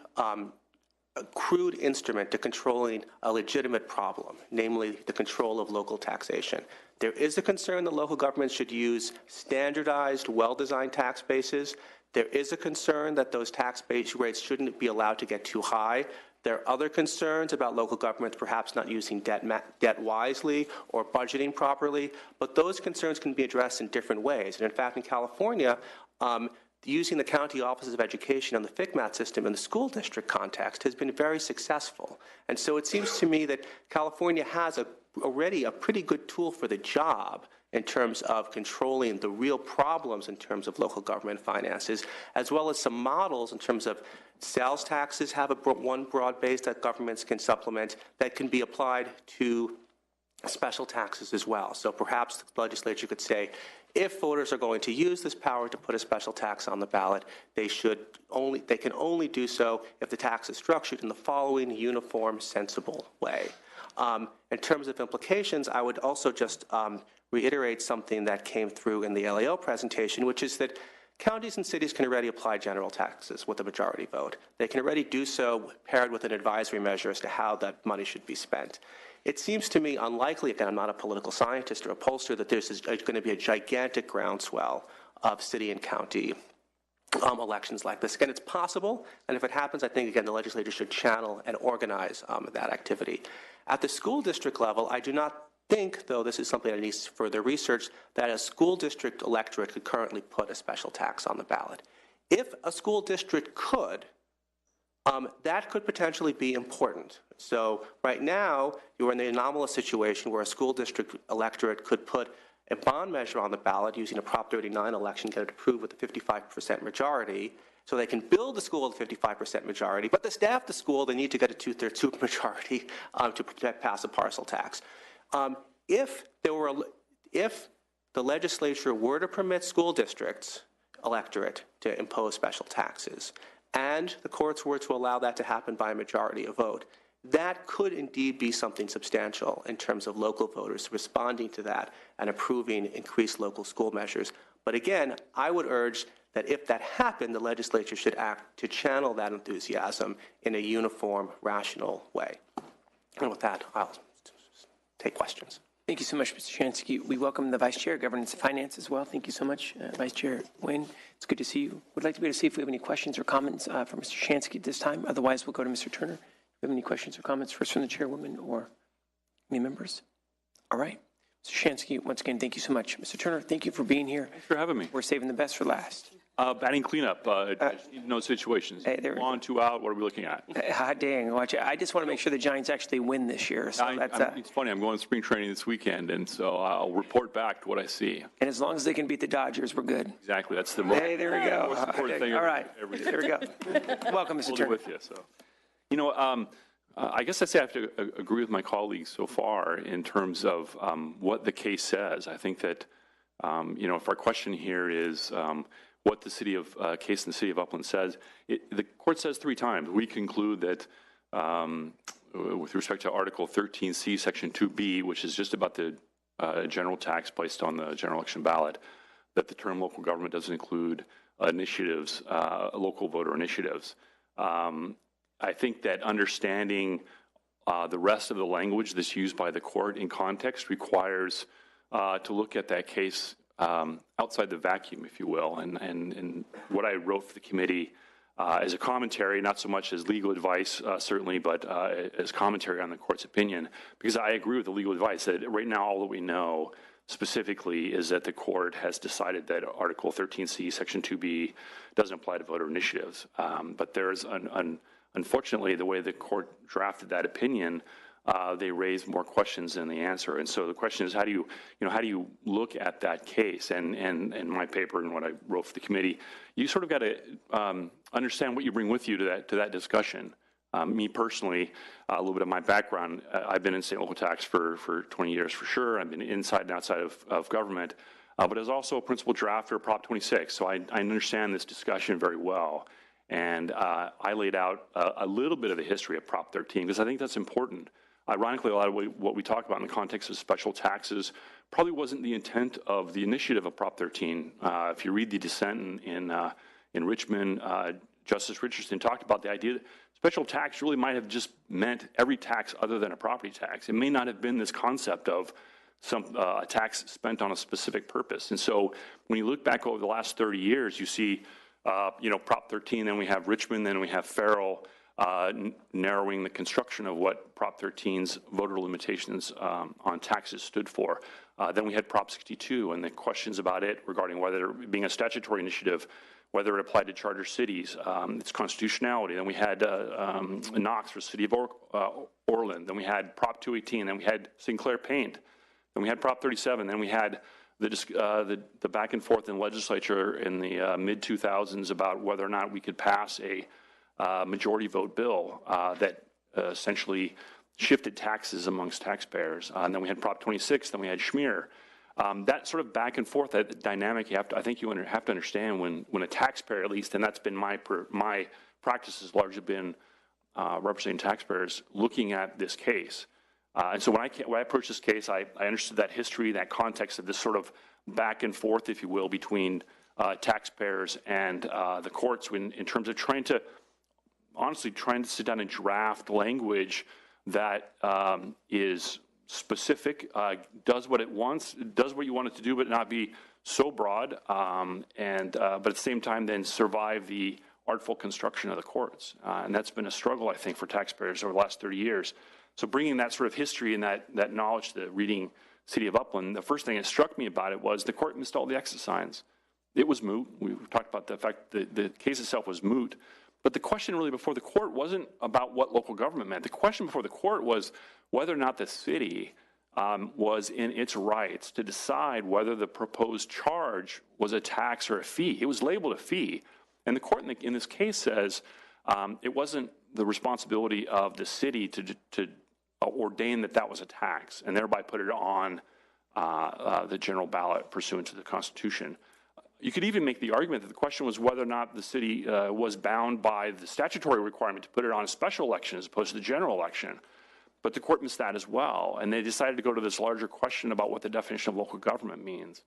[SPEAKER 7] crude instrument to controlling a legitimate problem, namely the control of local taxation. There is a concern that local governments should use standardized, well-designed tax bases. There is a concern that those tax base rates shouldn't be allowed to get too high. There are other concerns about local governments perhaps not using debt wisely or budgeting properly, but those concerns can be addressed in different ways. And in fact, in California, using the county offices of education and the FCMAT system in the school district context has been very successful. And so it seems to me that California has already a pretty good tool for the job in terms of controlling the real problems in terms of local government finances, as well as some models in terms of sales taxes have one broad base that governments can supplement that can be applied to special taxes as well. So perhaps the legislature could say, if voters are going to use this power to put a special tax on the ballot, they can only do so if the tax is structured in the following uniform, sensible way. In terms of implications, I would also just reiterate something that came through in the LAO presentation, which is that counties and cities can already apply general taxes with a majority vote. They can already do so paired with an advisory measure as to how that money should be spent. It seems to me unlikely, again, I'm not a political scientist or a pollster, that there's going to be a gigantic groundswell of city and county elections like this. Again, it's possible, and if it happens, I think, again, the legislature should channel and organize that activity. At the school district level, I do not think, though this is something that needs further research, that a school district electorate could currently put a special tax on the ballot. If a school district could, that could potentially be important. So right now, you're in the anomalous situation where a school district electorate could put a bond measure on the ballot using a Prop 39 election, get it approved with a 55% majority, so they can build the school with a 55% majority, but to staff the school, they need to get a 2/3 supermajority to pass a parcel tax. If the legislature were to permit school districts electorate to impose special taxes, and the courts were to allow that to happen by a majority of vote, that could indeed be something substantial in terms of local voters responding to that and approving increased local school measures. But again, I would urge that if that happened, the legislature should act to channel that enthusiasm in a uniform, rational way. And with that, I'll take questions.
[SPEAKER 1] Thank you so much, Mr. Shansky. We welcome the Vice Chair, Governance and Finance as well. Thank you so much, Vice Chair Nguyen. It's good to see you. We'd like to be able to see if we have any questions or comments from Mr. Shansky at this time. Otherwise, we'll go to Mr. Turner. Do we have any questions or comments first from the Chairwoman or any members? All right. Mr. Shansky, once again, thank you so much. Mr. Turner, thank you for being here.
[SPEAKER 8] Thanks for having me.
[SPEAKER 1] We're saving the best for last.
[SPEAKER 8] Batting cleanup, no situations.
[SPEAKER 1] Hey,
[SPEAKER 8] 1, 2 out, what are we looking at?
[SPEAKER 1] Hot dang, watch it. I just want to make sure the Giants actually win this year. So
[SPEAKER 8] It's funny, I'm going to spring training this weekend, and so I'll report back what I see.
[SPEAKER 1] and as long as they can beat the Dodgers, we're good.
[SPEAKER 8] Exactly, that's the most
[SPEAKER 1] Hey, there we go.
[SPEAKER 8] important thing.
[SPEAKER 1] All right,
[SPEAKER 8] every day.
[SPEAKER 1] there we go. Welcome, Mr.
[SPEAKER 8] Hold it
[SPEAKER 1] Turner.
[SPEAKER 8] with you. So, I guess I say I have to agree with my colleagues so far in terms of what the case says. I think that, if our question here is what the case in the city of Upland says, the court says 3 times. We conclude that with respect to Article 13C, Section 2B, which is just about the general tax placed on the general election ballot, that the term local government doesn't include initiatives, local voter initiatives. I think that understanding the rest of the language that's used by the court in context requires to look at that case outside the vacuum, if you will. And what I wrote for the committee as a commentary, not so much as legal advice, certainly, but as commentary on the court's opinion, because I agree with the legal advice that right now all that we know specifically is that the court has decided that Article 13C, Section 2B doesn't apply to voter initiatives. But there's unfortunately, the way the court drafted that opinion, they raised more questions than the answer. And so the question is, how do you look at that case? And my paper and what I wrote for the committee, you sort of got to understand what you bring with you to that discussion. Me personally, a little bit of my background, I've been in state and local tax for 20 years for sure. I've been inside and outside of government, but as also a principal drafter of Prop 26. So I understand this discussion very well. And I laid out a little bit of the history of Prop 13 because I think that's important. Ironically, a lot of what we talk about in the context of special taxes probably wasn't the intent of the initiative of Prop 13. If you read the dissent in Richmond, Justice Richardson talked about the idea that special tax really might have just meant every tax other than a property tax. It may not have been this concept of a tax spent on a specific purpose. And so when you look back over the last 30 years, you see Prop 13, then we have Richmond, then we have Farrell narrowing the construction of what Prop 13's voter limitations on taxes stood for. Then we had Prop 62 and the questions about it regarding whether being a statutory initiative, whether it applied to charter cities, its constitutionality. Then we had Knox for the city of Orland. Then we had Prop 218. Then we had Sinclair Paint. Then we had Prop 37. Then we had the back and forth in legislature in the mid-2000s about whether or not we could pass a majority vote bill that essentially shifted taxes amongst taxpayers. And then we had Prop 26. Then we had Schmier. That sort of back and forth, that dynamic, I think you have to understand when a taxpayer, at least, and that's been my practice has largely been representing taxpayers looking at this case. And so when I approached this case, I understood that history, that context of this sort of back and forth, if you will, between taxpayers and the courts in terms of trying to sit down and draft language that is specific, does what it wants, does what you want it to do, but not be so broad, but at the same time then survive the artful construction of the courts. And that's been a struggle, I think, for taxpayers over the last 30 years. So bringing that sort of history and that knowledge to reading City of Upland, the first thing that struck me about it was the court missed all the exit signs. It was moot. We talked about the fact that the case itself was moot. But the question really before the court wasn't about what local government meant. The question before the court was whether or not the city was in its rights to decide whether the proposed charge was a tax or a fee. It was labeled a fee. And the court in this case says it wasn't the responsibility of the city to ordain that was a tax and thereby put it on the general ballot pursuant to the Constitution. You could even make the argument that the question was whether or not the city was bound by the statutory requirement to put it on a special election as opposed to the general election. But the court missed that as well, and they decided to go to this larger question about what the definition of local government means.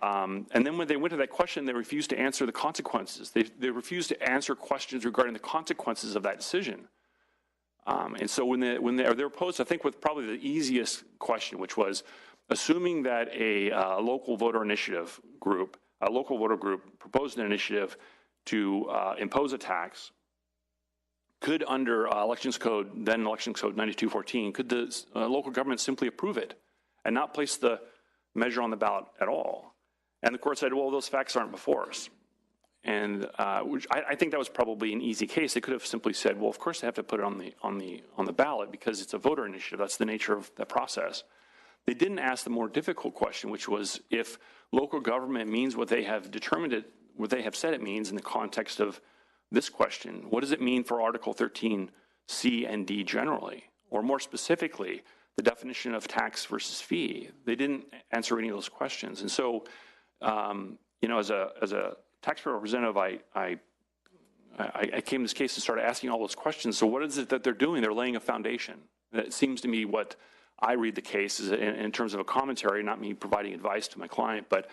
[SPEAKER 8] And then when they went to that question, they refused to answer the consequences. They refused to answer questions regarding the consequences of that decision. And so when they're posed, I think, with probably the easiest question, which was assuming that a local voter group proposed an initiative to impose a tax, could under Elections Code 9214, could the local government simply approve it and not place the measure on the ballot at all? And the court said, well, those facts aren't before us. And which I think that was probably an easy case. They could have simply said, well, of course they have to put it on the ballot because it's a voter initiative. That's the nature of the process. They didn't ask the more difficult question, which was if local government means what they have what they have said it means in the context of this question, what does it mean for Article 13C and D generally? Or more specifically, the definition of tax versus fee. They didn't answer any of those questions. And so, as a taxpayer representative, I came to this case and started asking all those questions. So what is it that they're doing? They're laying a foundation. It seems to me what I read the case is in terms of a commentary, not me providing advice to my client, but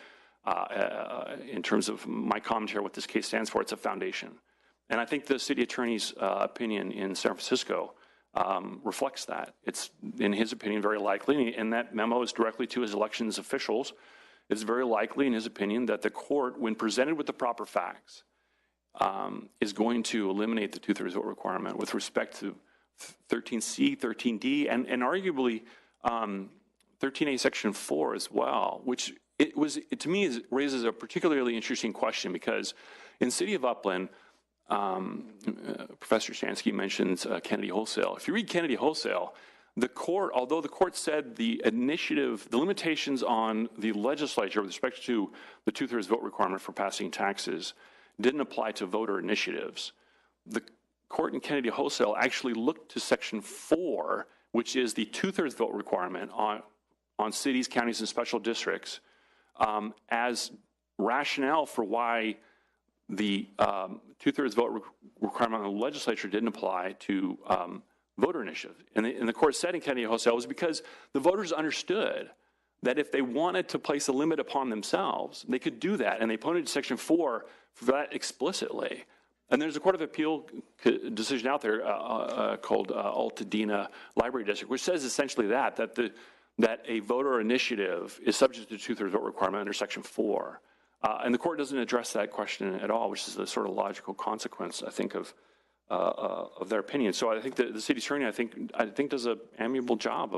[SPEAKER 8] in terms of my commentary, what this case stands for, it's a foundation. And I think the city attorney's opinion in San Francisco reflects that. It's, in his opinion, very likely, and that memo is directly to his elections officials, it's very likely, in his opinion, that the court, when presented with the proper facts, is going to eliminate the two-thirds vote requirement with respect to 13C, 13D, and arguably 13A Section 4 as well, which to me raises a particularly interesting question because in City of Upland, Professor Shansky mentions Kennedy Wholesale. If you read Kennedy Wholesale, the court, although the court said the initiative, the limitations on the legislature with respect to the two-thirds vote requirement for passing taxes didn't apply to voter initiatives, the court in Kennedy Wholesale actually looked to Section 4, which is the two-thirds vote requirement on cities, counties, and special districts, as rationale for why the two-thirds vote requirement on the legislature didn't apply to voter initiative. And the court said in Kennedy Wholesale was because the voters understood that if they wanted to place a limit upon themselves, they could do that. And they pointed to Section 4 for that explicitly. And there's a Court of Appeal decision out there called Altadena Library District, which says essentially that a voter initiative is subject to two-thirds vote requirement under Section 4. And the court doesn't address that question at all, which is the sort of logical consequence, I think, of their opinion. So I think the city attorney, I think does an amiable job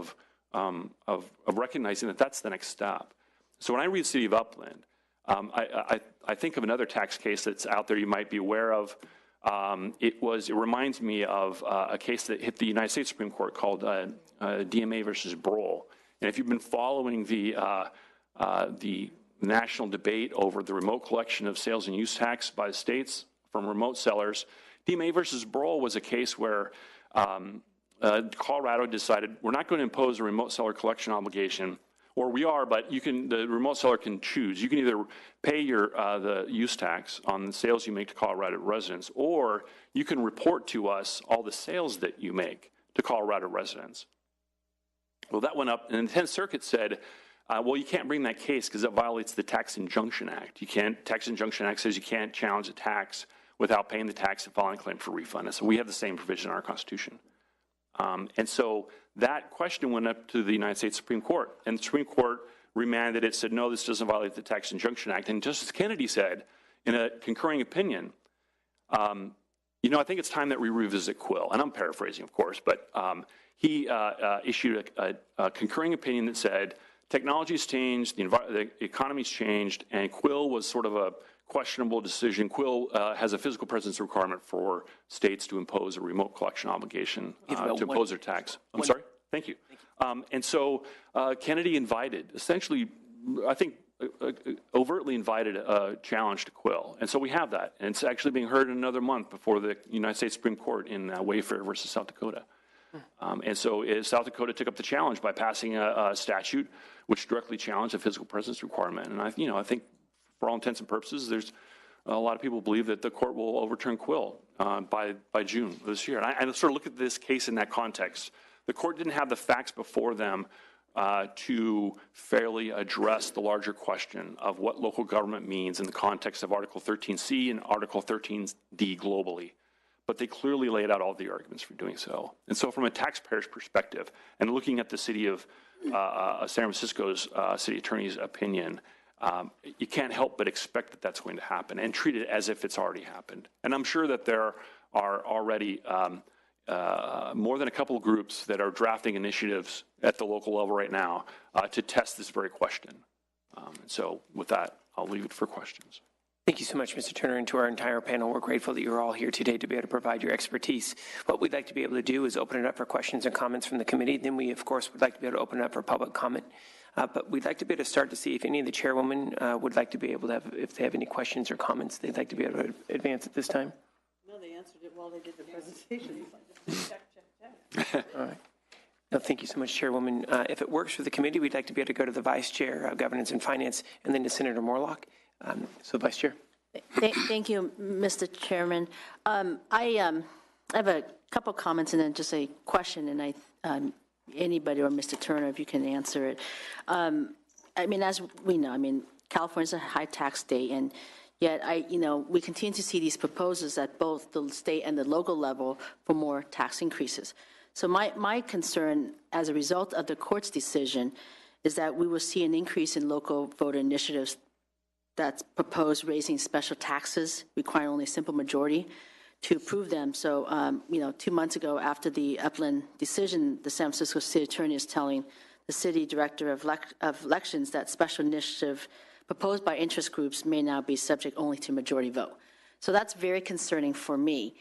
[SPEAKER 8] of recognizing that that's the next step. So when I read City of Upland, I think of another tax case that's out there you might be aware of. It reminds me of a case that hit the United States Supreme Court called DMA versus Brohl. And if you've been following the national debate over the remote collection of sales and use tax by the states from remote sellers, DMA versus Brohl was a case where Colorado decided we're not going to impose a remote seller collection obligation, or we are, but the remote seller can choose. You can either pay the use tax on the sales you make to Colorado residents, or you can report to us all the sales that you make to Colorado residents. Well, that went up, and the 10th Circuit said, well, you can't bring that case because it violates the Tax Injunction Act. Tax Injunction Act says you can't challenge a tax without paying the tax and filing a claim for refund. And so we have the same provision in our Constitution. And so that question went up to the United States Supreme Court, and the Supreme Court remanded it, said, no, this doesn't violate the Tax Injunction Act. And Justice Kennedy said, in a concurring opinion, I think it's time that we revisit Quill. And I'm paraphrasing, of course, but he issued a concurring opinion that said, technology's changed, the economy's changed, and Quill was sort of a questionable decision. Quill has a physical presence requirement for states to impose a remote collection obligation to impose their tax. I'm sorry? Thank you. And so Kennedy essentially, I think, overtly invited a challenge to Quill. And so we have that. And it's actually being heard in another month before the United States Supreme Court in Wayfair versus South Dakota. And so South Dakota took up the challenge by passing a statute which directly challenged the physical presence requirement. And I think for all intents and purposes, there's a lot of people believe that the court will overturn Quill by June of this year. And I sort of look at this case in that context. The court didn't have the facts before them to fairly address the larger question of what local government means in the context of Article 13C and Article 13D globally. But they clearly laid out all the arguments for doing so. And so from a taxpayer's perspective, and looking at the city of San Francisco's city attorney's opinion, you can't help but expect that that's going to happen and treat it as if it's already happened. And I'm sure that there are already more than a couple of groups that are drafting initiatives at the local level right now to test this very question. So with that, I'll leave it for questions.
[SPEAKER 1] Thank you so much, Mr. Turner, and to our entire panel. We're grateful that you're all here today to be able to provide your expertise. What we'd like to be able to do is open it up for questions and comments from the committee. Then we, of course, would like to be able to open it up for public comment. But we'd like to be able to start to see if any of the chairwomen would like to be able to have, if they have any questions or comments they'd like to be able to advance at this time.
[SPEAKER 2] No, they answered it while they did the presentation.
[SPEAKER 1] All right. No, thank you so much, Chairwoman. If it works for the committee, we'd like to be able to go to the Vice Chair of Governance and Finance and then to Senator Morlock. So, Vice Chair.
[SPEAKER 9] Thank you, Mr. Chairman. I have a couple comments and then just a question, and anybody or Mr. Turner, if you can answer it. As we know, California's a high tax state, and yet we continue to see these proposals at both the state and the local level for more tax increases. So my concern as a result of the court's decision is that we will see an increase in local voter initiatives that's proposed raising special taxes, requiring only a simple majority to approve them. So, 2 months ago after the Upland decision, the San Francisco City Attorney is telling the City Director of Elections that special initiative proposed by interest groups may now be subject only to majority vote. So that's very concerning for me.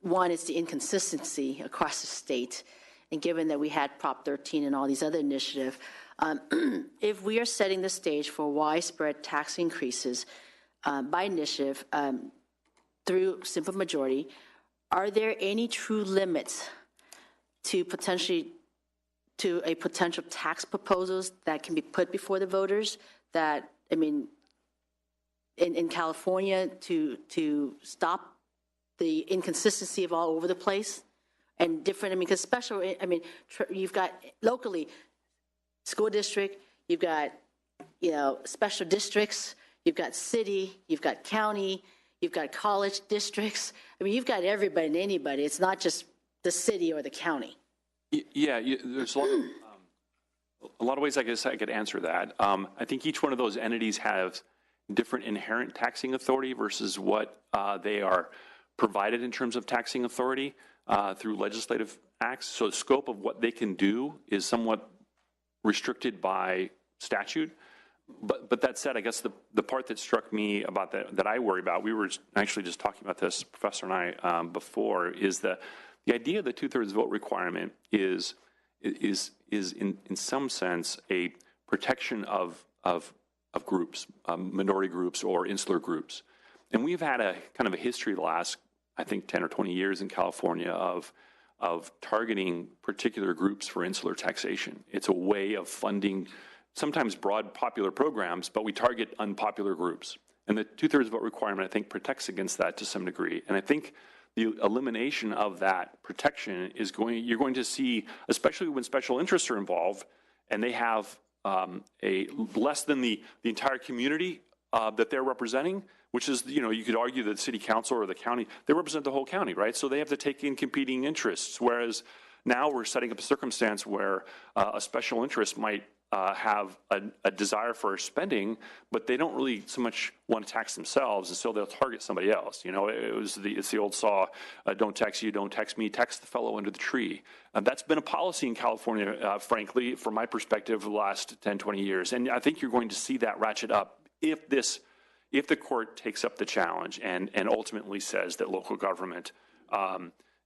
[SPEAKER 9] One is the inconsistency across the state, and given that we had Prop 13 and all these other initiatives, if we are setting the stage for widespread tax increases by initiative through simple majority, are there any true limits to a potential tax proposals that can be put before the voters that, in California to stop the inconsistency of all over the place and different, because special, you've got locally, school district, you've got, special districts, you've got city, you've got county, you've got college districts. You've got everybody and anybody. It's not just the city or the county.
[SPEAKER 8] Yeah, there's a lot of ways I guess I could answer that. I think each one of those entities has different inherent taxing authority versus what they are provided in terms of taxing authority through legislative acts. So the scope of what they can do is somewhat restricted by statute. But that said, I guess the part that struck me about that I worry about, we were actually just talking about this, Professor and I, before, is the idea of the 2/3 vote requirement is in some sense a protection of groups, minority groups or insular groups. And we've had a kind of a history the last, I think, 10 or 20 years in California of targeting particular groups for insular taxation. It's a way of funding sometimes broad popular programs, but we target unpopular groups. And the 2/3 vote requirement, I think, protects against that to some degree. And I think the elimination of that protection is you're going to see, especially when special interests are involved, and they have a less than the entire community that they're representing, which is, you could argue that the city council or the county, they represent the whole county, right? So they have to take in competing interests, whereas now we're setting up a circumstance where a special interest might have a desire for spending, but they don't really so much want to tax themselves, and so they'll target somebody else. It's the old saw, don't tax you, don't tax me, tax the fellow under the tree. That's been a policy in California, frankly, from my perspective, the last 10, 20 years. And I think you're going to see that ratchet up if the court takes up the challenge and ultimately says that local government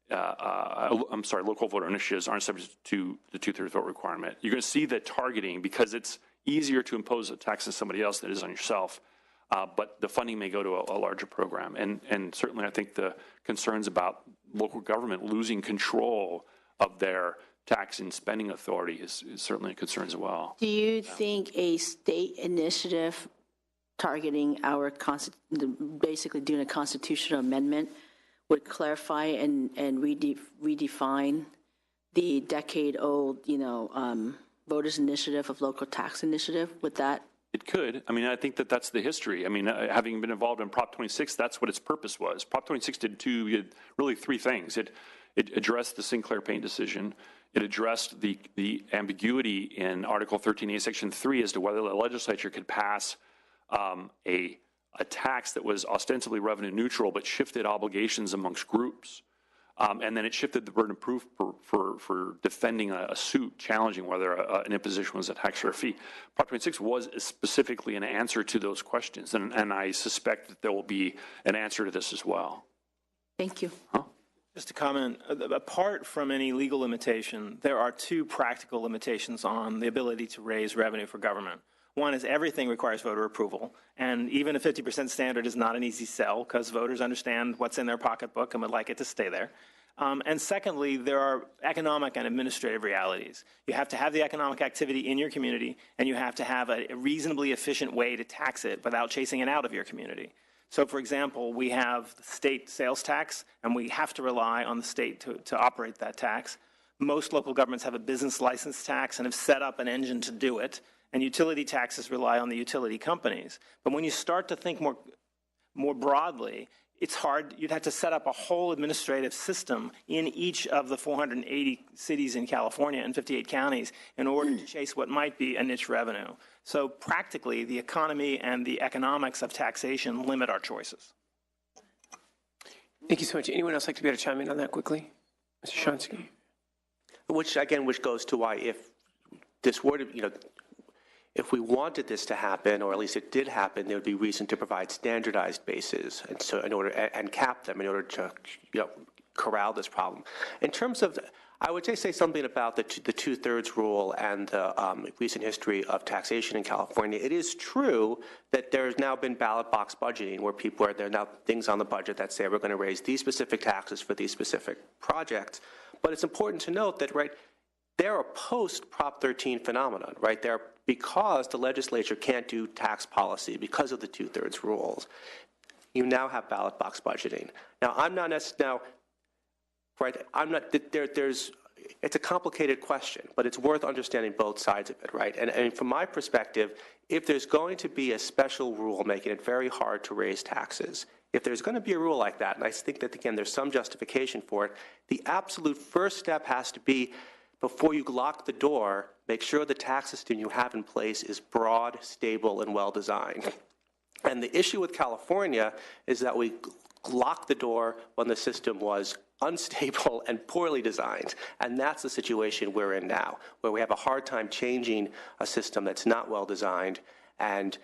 [SPEAKER 8] local voter initiatives aren't subject to the 2/3 vote requirement. You're going to see that targeting, because it's easier to impose a tax on somebody else than it is on yourself, but the funding may go to a larger program. And certainly I think the concerns about local government losing control of their tax and spending authority is certainly a concern as well.
[SPEAKER 9] Do you think a state initiative targeting basically doing a constitutional amendment would clarify and redefine the decade-old, voters' initiative of local tax initiative? Would that?
[SPEAKER 8] It could. I mean, I think that's the history. I mean, having been involved in Prop 26, that's what its purpose was. Prop 26 did really three things. It addressed the Sinclair Paint decision. It addressed the ambiguity in Article 13A, Section 3, as to whether the legislature could pass a tax that was ostensibly revenue neutral but shifted obligations amongst groups. And then it shifted the burden of proof for defending a suit challenging whether an imposition was a tax or a fee. Prop 26 was specifically an answer to those questions, and I suspect that there will be an answer to this as well.
[SPEAKER 9] Thank you.
[SPEAKER 5] Just to comment, apart from any legal limitation, there are two practical limitations on the ability to raise revenue for government. One is everything requires voter approval, and even a 50% standard is not an easy sell because voters understand what's in their pocketbook and would like it to stay there. And secondly, there are economic and administrative realities. You have to have the economic activity in your community, and you have to have a reasonably efficient way to tax it without chasing it out of your community. So, for example, we have the state sales tax, and we have to rely on the state to operate that tax. Most local governments have a business license tax and have set up an engine to do it. And utility taxes rely on the utility companies. But when you start to think more broadly, it's hard. You'd have to set up a whole administrative system in each of the 480 cities in California and 58 counties in order to chase what might be a niche revenue. So practically, the economy and the economics of taxation limit our choices.
[SPEAKER 1] Thank you so much. Anyone else like to be able to chime in on that quickly? Mr. Shonsky.
[SPEAKER 7] Which goes to why if this were to, if we wanted this to happen, or at least it did happen, there would be reason to provide standardized bases, and so and cap them in order to corral this problem. In terms of, I would say something about the 2/3 rule and the recent history of taxation in California. It is true that there's now been ballot box budgeting, where there are now things on the budget that say we're going to raise these specific taxes for these specific projects. But it's important to note that they're a post-Prop 13 phenomenon, right? Because the legislature can't do tax policy because of the 2/3 rules. You now have ballot box budgeting. Now, it's a complicated question, but it's worth understanding both sides of it, right? And from my perspective, if there's going to be a special rule making it very hard to raise taxes, if there's going to be a rule like that, and I think that, again, there's some justification for it, the absolute first step has to be, before you lock the door, make sure the tax system you have in place is broad, stable, and well-designed. And the issue with California is that we locked the door when the system was unstable and poorly designed. And that's the situation we're in now, where we have a hard time changing a system that's not well designed, and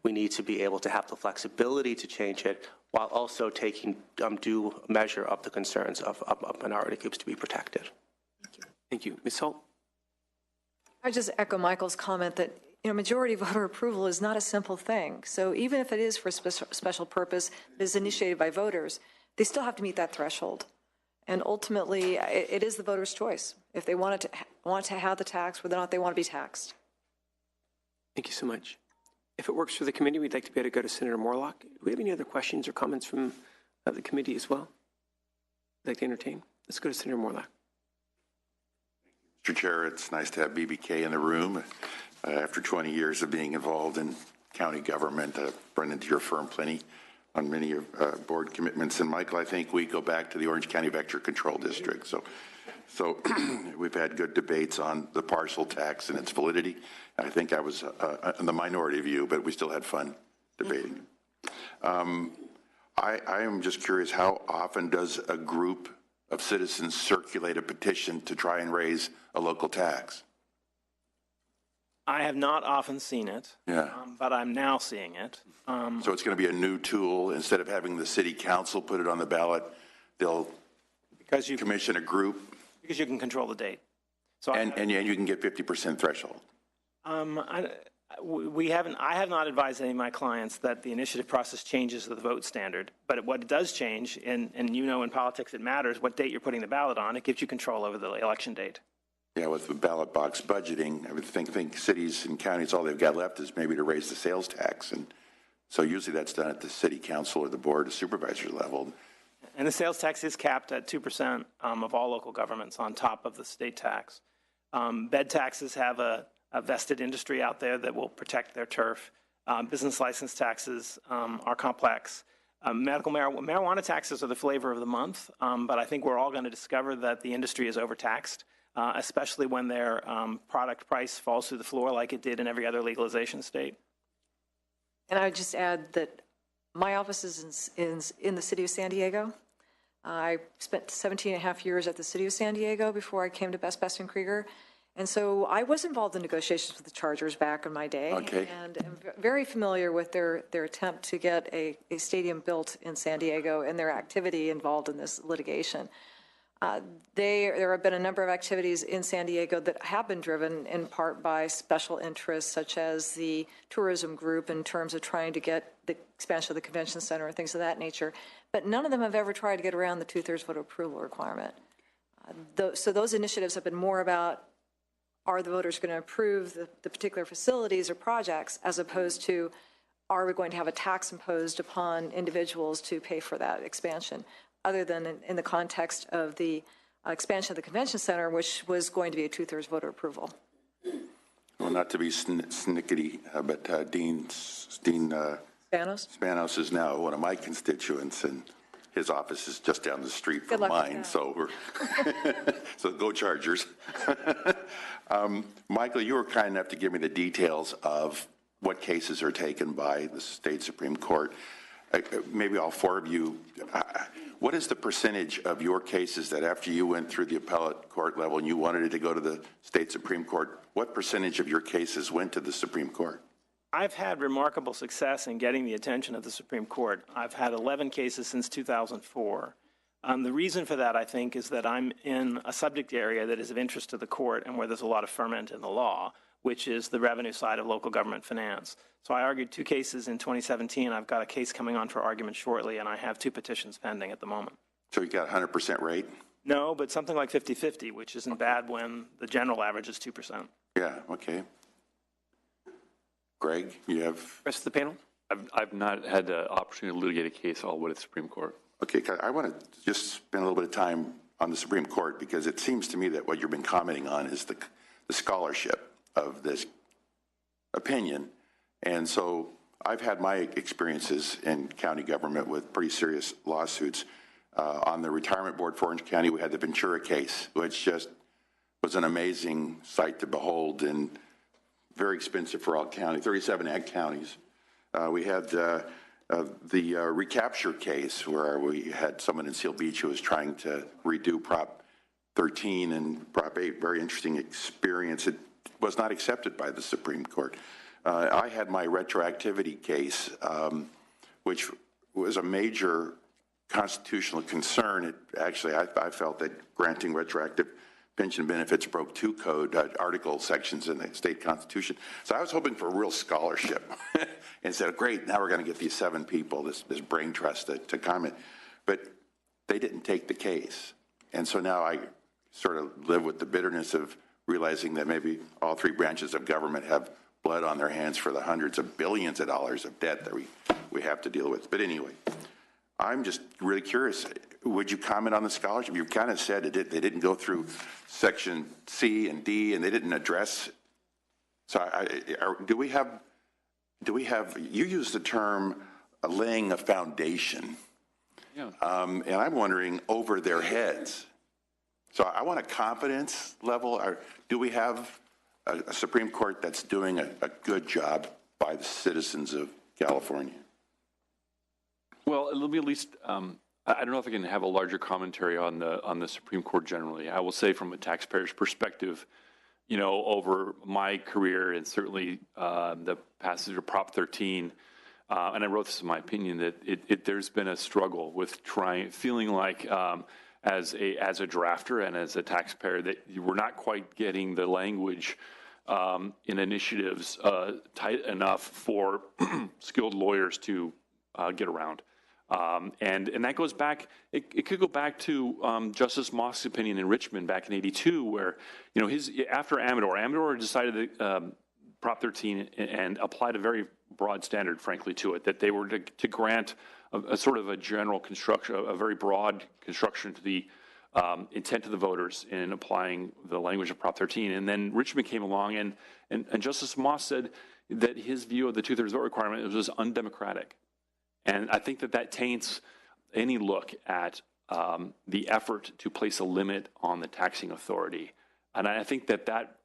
[SPEAKER 7] we need to be able to have the flexibility to change it while also taking due measure of the concerns of minority groups to be protected.
[SPEAKER 1] Thank you. Ms. Holt?
[SPEAKER 6] I just echo Michael's comment that, majority voter approval is not a simple thing. So even if it is for a special purpose, it is initiated by voters, they still have to meet that threshold. And ultimately, it is the voter's choice if they want to have the tax, whether or not they want to be taxed.
[SPEAKER 1] Thank you so much. If it works for the committee, we'd like to be able to go to Senator Morlock. Do we have any other questions or comments from the committee as well? I'd like to entertain. Let's go to Senator Morlock.
[SPEAKER 4] Mr. Chair, it's nice to have BBK in the room. After 20 years of being involved in county government, I've run into your firm plenty on many board commitments. And Michael, I think we go back to the Orange County Vector Control District. So we've had good debates on the parcel tax and its validity. I think I was in the minority view, but we still had fun debating. I am just curious, how often does a group of citizens circulate a petition to try and raise a local tax?
[SPEAKER 5] I have not often seen it, but I'm now seeing it.
[SPEAKER 4] So it's going to be a new tool. Instead of having the city council put it on the ballot, they'll commission a group.
[SPEAKER 5] Because you can control the date. So
[SPEAKER 4] and you can get 50% threshold.
[SPEAKER 5] I have not advised any of my clients that the initiative process changes the vote standard. But what it does change, and in politics it matters what date you're putting the ballot on. It gives you control over the election date.
[SPEAKER 4] Yeah, with the ballot box budgeting, I would think cities and counties, all they've got left is maybe to raise the sales tax. And so usually that's done at the city council or the board of supervisors level.
[SPEAKER 5] And the sales tax is capped at 2% of all local governments on top of the state tax. Bed taxes have a vested industry out there that will protect their turf. Business license taxes are complex. Medical marijuana taxes are the flavor of the month, but I think we're all going to discover that the industry is overtaxed, especially when their product price falls through the floor like it did in every other legalization state.
[SPEAKER 6] And I would just add that my office is in the city of San Diego. I spent 17 and a half years at the city of San Diego before I came to Best and Krieger. And so I was involved in negotiations with the Chargers back in my day.
[SPEAKER 4] Okay.
[SPEAKER 6] And I'm very familiar with their attempt to get a stadium built in San Diego and their activity involved in this litigation. There have been a number of activities in San Diego that have been driven in part by special interests, such as the tourism group, in terms of trying to get the expansion of the convention center and things of that nature. But none of them have ever tried to get around the 2/3 vote approval requirement. So those initiatives have been more about, are the voters going to approve the particular facilities or projects, as opposed to, are we going to have a tax imposed upon individuals to pay for that expansion, other than in the context of the expansion of the convention center, which was going to be a 2/3 voter approval.
[SPEAKER 4] Well, not to be snickety, but Dean Spanos is now one of my constituents, and his office is just down the street from mine. So so go Chargers. Michael, you were kind enough to give me the details of what cases are taken by the state Supreme Court. Maybe all four of you, what is the percentage of your cases that after you went through the appellate court level and you wanted it to go to the state Supreme Court, what percentage of your cases went to the Supreme Court?
[SPEAKER 5] I've had remarkable success in getting the attention of the Supreme Court. I've had 11 cases since 2004. The reason for that, I think, is that I'm in a subject area that is of interest to the court and where there's a lot of ferment in the law, which is the revenue side of local government finance. So I argued 2 cases in 2017. I've got a case coming on for argument shortly, and I have 2 petitions pending at the moment.
[SPEAKER 4] So you got 100% rate?
[SPEAKER 5] No, but something like 50-50, which isn't bad when the general average is 2%.
[SPEAKER 4] Yeah, okay. Greg, you have?
[SPEAKER 1] Rest of the panel?
[SPEAKER 8] I've not had the opportunity to litigate a case all the way to the Supreme Court.
[SPEAKER 4] Okay, I want to just spend a little bit of time on the Supreme Court, because it seems to me that what you've been commenting on is the scholarship of this opinion. And so I've had my experiences in county government with pretty serious lawsuits. On the retirement board for Orange County, we had the Ventura case, which just was an amazing sight to behold and very expensive for all counties, 37 ag counties. We had the recapture case where we had someone in Seal Beach who was trying to redo Prop 13 and Prop 8. Very interesting experience. It was not accepted by the Supreme Court. I had my retroactivity case, which was a major constitutional concern. I felt that granting retroactive pension benefits broke two code article sections in the state constitution. So I was hoping for a real scholarship and said, great, now we're going to get these 7 people, this brain trust to comment. But they didn't take the case. And so now I sort of live with the bitterness of realizing that maybe all 3 branches of government have blood on their hands for the hundreds of billions of dollars of debt that we have to deal with. But anyway, I'm just really curious. Would you comment on the scholarship? You kind of said they didn't go through Section C and D, and they didn't address. So do we have? You used the term laying a foundation,
[SPEAKER 8] Yeah.
[SPEAKER 4] and I'm wondering over their heads. So I want a confidence level. Do we have a Supreme Court that's doing a good job by the citizens of California?
[SPEAKER 8] Well, let me at least, I don't know if I can have a larger commentary on the Supreme Court generally. I will say from a taxpayer's perspective, over my career and certainly the passage of Prop 13, and I wrote this in my opinion, that there's been a struggle with feeling like as a drafter and as a taxpayer that we're not quite getting the language in initiatives tight enough for skilled lawyers to get around. And that goes back, it could go back to Justice Moss's opinion in Richmond back in '82, where, after Amador decided that Prop 13 and applied a very broad standard, frankly, to it, that they were to grant a sort of a general construction, a very broad construction to the intent of the voters in applying the language of Prop 13. And then Richmond came along, and Justice Moss said that his view of the 2/3 vote requirement was undemocratic. And I think that taints any look at the effort to place a limit on the taxing authority. And I think that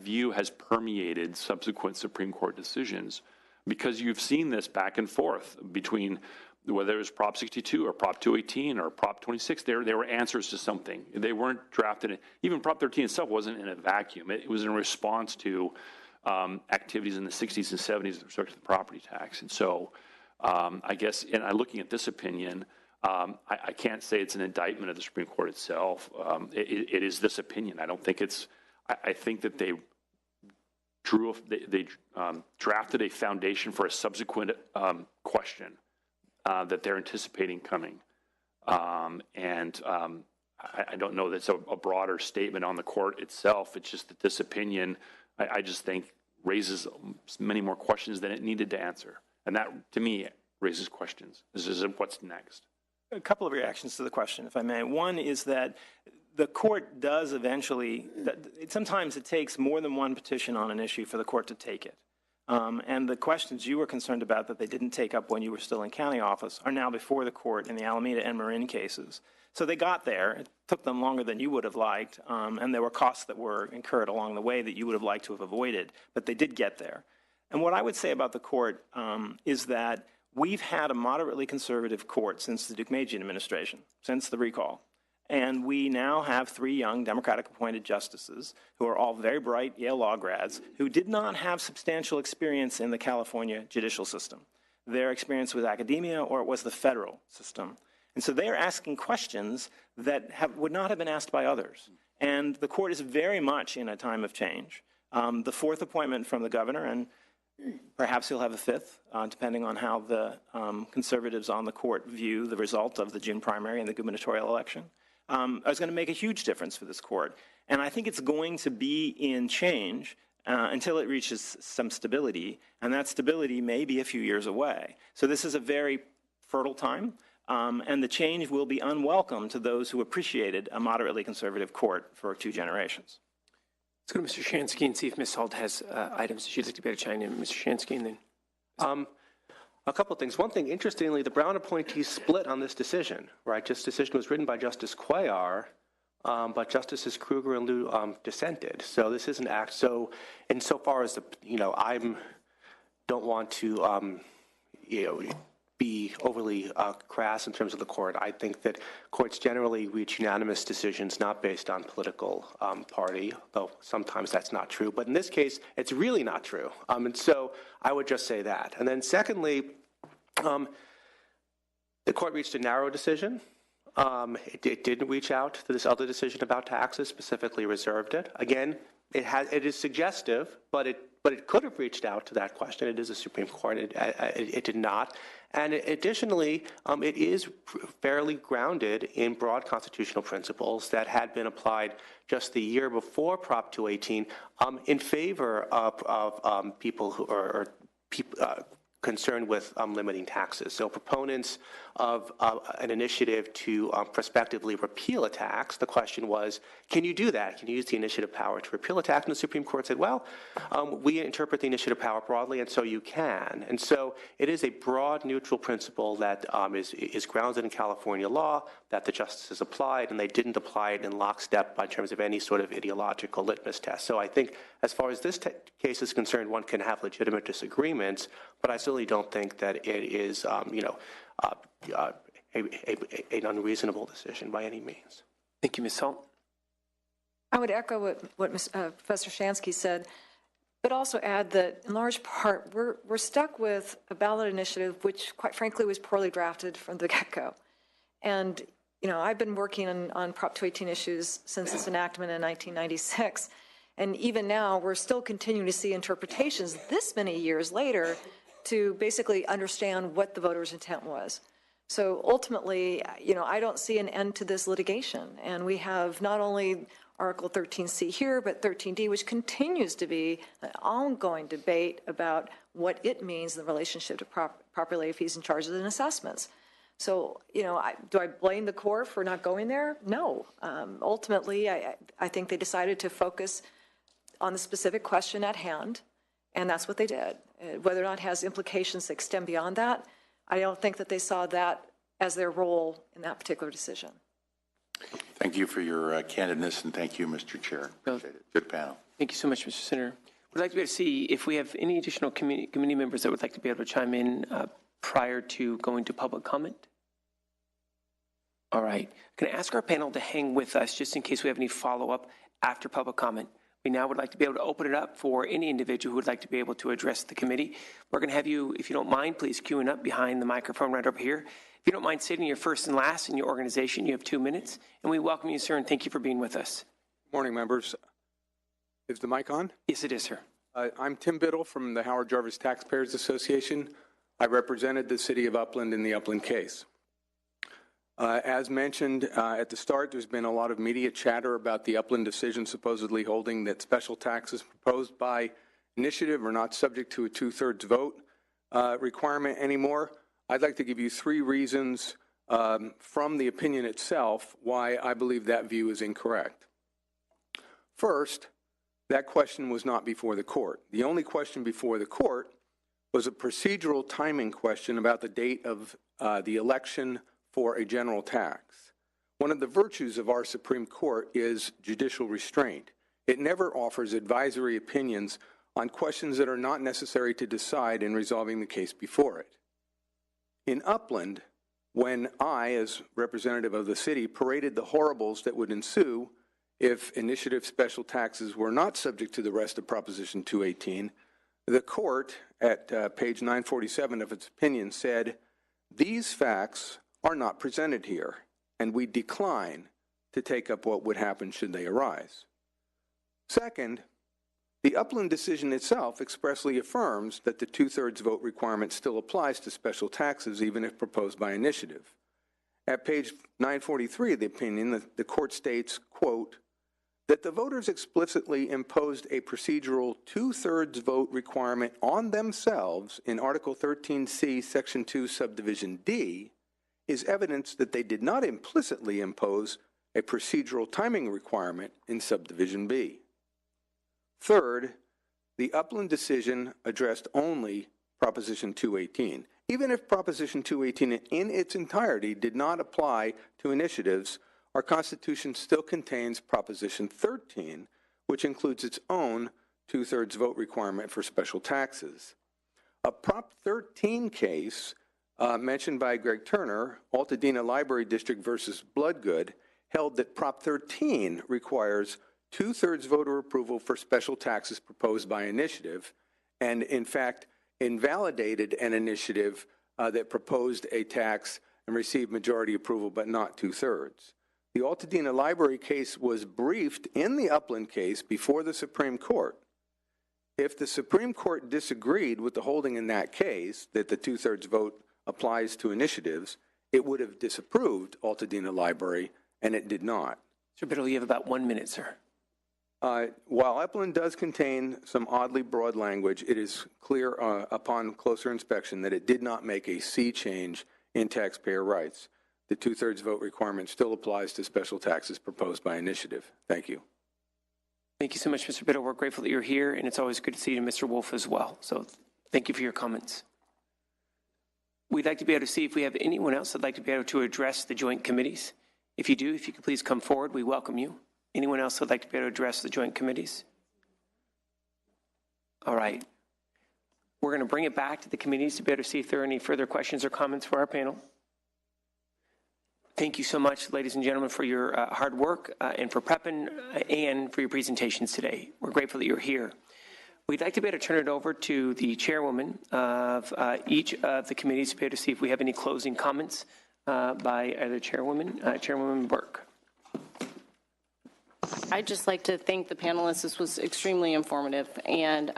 [SPEAKER 8] view has permeated subsequent Supreme Court decisions, because you've seen this back and forth between whether it was Prop 62 or Prop 218 or Prop 26. They were answers to something. They weren't drafted. Even Prop 13 itself wasn't in a vacuum. It was in response to activities in the 60s and 70s with respect to the property tax. And so I guess, and looking at this opinion, I can't say it's an indictment of the Supreme Court itself. It is this opinion. I don't think it's. I think that they drafted a foundation for a subsequent question that they're anticipating coming, and I don't know that's a broader statement on the court itself. It's just that this opinion, I just think, raises many more questions than it needed to answer. And that, to me, raises questions. This is what's next.
[SPEAKER 5] A couple of reactions to the question, if I may. One is that the court does eventually, sometimes it takes more than one petition on an issue for the court to take it. And the questions you were concerned about that they didn't take up when you were still in county office are now before the court in the Alameda and Marin cases. So they got there. It took them longer than you would have liked, and there were costs that were incurred along the way that you would have liked to have avoided, but they did get there. And what I would say about the court is that we've had a moderately conservative court since the Deukmejian administration, since the recall. And we now have 3 young Democratic-appointed justices who are all very bright Yale law grads who did not have substantial experience in the California judicial system. Their experience was academia or it was the federal system. And so they're asking questions that would not have been asked by others. And the court is very much in a time of change. The 4th appointment from the governor, and perhaps he'll have a 5th, depending on how the conservatives on the court view the result of the June primary and the gubernatorial election, is going to make a huge difference for this court. And I think it's going to be in change until it reaches some stability, and that stability may be a few years away. So this is a very fertile time, and the change will be unwelcome to those who appreciated a moderately conservative court for 2 generations.
[SPEAKER 1] Let's go to Mr. Shansky and see if Ms. Holt has items she'd like to be able to chime in. Mr. Shansky, and then.
[SPEAKER 7] A couple of things. One thing, interestingly, the Brown appointees split on this decision, right? This decision was written by Justice Cuellar, but Justices Kruger and Liu dissented. So this is an act. So insofar as I'm don't want to, be overly crass in terms of the court. I think that courts generally reach unanimous decisions not based on political party, though sometimes that's not true. But in this case, it's really not true. And so I would just say that. And then secondly, the court reached a narrow decision. It didn't reach out to this other decision about taxes, specifically reserved it. Again, it is suggestive, but it could have reached out to that question. It is a Supreme Court. It did not. And additionally, it is fairly grounded in broad constitutional principles that had been applied just the year before Prop 218 in favor of people who are concerned with limiting taxes. So proponents of an initiative to prospectively repeal a tax, the question was, can you do that? Can you use the initiative power to repeal a tax? And the Supreme Court said, well, we interpret the initiative power broadly, and so you can. And so it is a broad, neutral principle that is grounded in California law, that the justices applied, and they didn't apply it in lockstep in terms of any sort of ideological litmus test. So I think as far as this case is concerned, one can have legitimate disagreements, but I certainly don't think that it is, an unreasonable decision by any means.
[SPEAKER 1] Thank you, Ms. Salt.
[SPEAKER 6] I would echo what Professor Shansky said, but also add that in large part, we're stuck with a ballot initiative which, quite frankly, was poorly drafted from the get-go. And, I've been working on Prop 218 issues since its enactment in 1996. And even now, we're still continuing to see interpretations this many years later to basically understand what the voter's intent was. So ultimately, I don't see an end to this litigation. And we have not only Article 13C here, but 13D, which continues to be an ongoing debate about what it means in relationship to property fees and charges and assessments. So, do I blame the court for not going there? No. Ultimately, I think they decided to focus on the specific question at hand, and that's what they did. Whether or not it has implications that extend beyond that, I don't think that they saw that as their role in that particular decision.
[SPEAKER 4] Thank you for your candidness, and thank you, Mr. Chair. Appreciate it. Good panel.
[SPEAKER 1] Thank you so much, Mr. Senator. We'd like to be able to see if we have any additional committee members that would like to be able to chime in prior to going to public comment. All right. Can I ask our panel to hang with us just in case we have any follow-up after public comment? We now would like to be able to open it up for any individual who would like to be able to address the committee. We're going to have you, if you don't mind, please queuing up behind the microphone right over here. If you don't mind stating your first and last and your organization, you have 2 minutes. And we welcome you, sir, and thank you for being with us.
[SPEAKER 10] Good morning, members. Is the mic on?
[SPEAKER 1] Yes, it is, sir.
[SPEAKER 10] I'm Tim Biddle from the Howard Jarvis Taxpayers Association. I represented the city of Upland in the Upland case. As mentioned at the start, there's been a lot of media chatter about the Upland decision supposedly holding that special taxes proposed by initiative are not subject to a 2/3 vote requirement anymore. I'd like to give you 3 reasons from the opinion itself why I believe that view is incorrect. First, that question was not before the court. The only question before the court was a procedural timing question about the date of the election for a general tax. One of the virtues of our Supreme Court is judicial restraint. It never offers advisory opinions on questions that are not necessary to decide in resolving the case before it. In Upland, when I, as representative of the city, paraded the horribles that would ensue if initiative special taxes were not subject to the rest of Proposition 218, the court, at page 947 of its opinion, said, "These facts are not presented here, and we decline to take up what would happen should they arise." Second, the Upland decision itself expressly affirms that the 2/3 vote requirement still applies to special taxes, even if proposed by initiative. At page 943 of the opinion, the court states, quote, that the voters explicitly imposed a procedural 2/3 vote requirement on themselves in Article 13C, Section 2, Subdivision D, is evidence that they did not implicitly impose a procedural timing requirement in Subdivision B. Third, the Upland decision addressed only Proposition 218. Even if Proposition 218 in its entirety did not apply to initiatives, our Constitution still contains Proposition 13, which includes its own 2/3 vote requirement for special taxes. A Prop 13 case mentioned by Greg Turner, Altadena Library District versus Bloodgood, held that Prop 13 requires 2/3 voter approval for special taxes proposed by initiative, and in fact invalidated an initiative that proposed a tax and received majority approval, but not 2/3. The Altadena Library case was briefed in the Upland case before the Supreme Court. If the Supreme Court disagreed with the holding in that case that the 2/3 vote applies to initiatives, it would have disapproved Altadena Library, and it did not.
[SPEAKER 1] Mr. Biddle, you have about 1 minute, sir.
[SPEAKER 10] While Upland does contain some oddly broad language, it is clear upon closer inspection that it did not make a sea change in taxpayer rights. The 2/3 vote requirement still applies to special taxes proposed by initiative. Thank you.
[SPEAKER 1] Thank you so much, Mr. Biddle. We're grateful that you're here, and it's always good to see you, Mr. Wolf, as well. So thank you for your comments. We'd like to be able to see if we have anyone else that'd like to be able to address the joint committees. If you do, if you could please come forward, we welcome you. Anyone else that'd like to be able to address the joint committees? All right. We're going to bring it back to the committees to be able to see if there are any further questions or comments for our panel. Thank you so much, ladies and gentlemen, for your hard work and for prepping and for your presentations today. We're grateful that you're here. We'd like to be able to turn it over to the chairwoman of each of the committees to be able to see if we have any closing comments by either chairwoman, Chairwoman Burke.
[SPEAKER 11] I'd just like to thank the panelists. This was extremely informative, and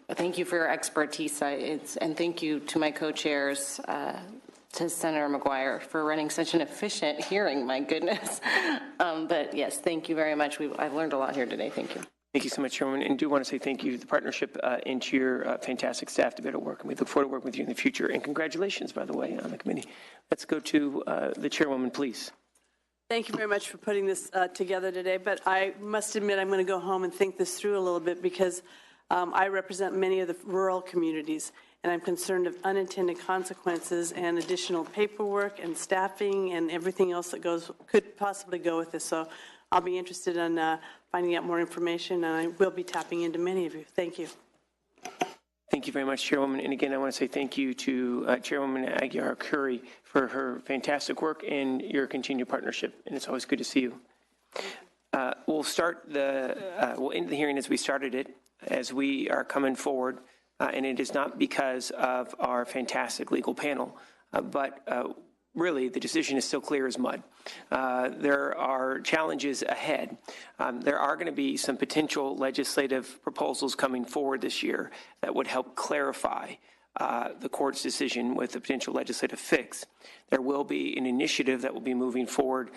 [SPEAKER 11] thank you for your expertise. And thank you to my co-chairs, to Senator McGuire, for running such an efficient hearing. My goodness. But yes, thank you very much. I've learned a lot here today. Thank you.
[SPEAKER 1] Thank you so much, Chairman, and do want to say thank you to the partnership and to your fantastic staff to be able to work. And we look forward to working with you in the future. And congratulations, by the way, on the committee. Let's go to the chairwoman, please.
[SPEAKER 2] Thank you very much for putting this together today, but I must admit I'm going to go home and think this through a little bit because I represent many of the rural communities, and I'm concerned of unintended consequences and additional paperwork and staffing and everything else that could possibly go with this. So I'll be interested in finding out more information, and I will be tapping into many of you. Thank you.
[SPEAKER 1] Thank you very much, Chairwoman. And again, I want to say thank you to Chairwoman Aguiar-Curry for her fantastic work and your continued partnership. And it's always good to see you. We'll end the hearing as we started it, as we are coming forward. And it is not because of our fantastic legal panel, but really the decision is still clear as mud. There are challenges ahead. There are going to be some potential legislative proposals coming forward this year that would help clarify the court's decision with a potential legislative fix. There will be an initiative that will be moving forward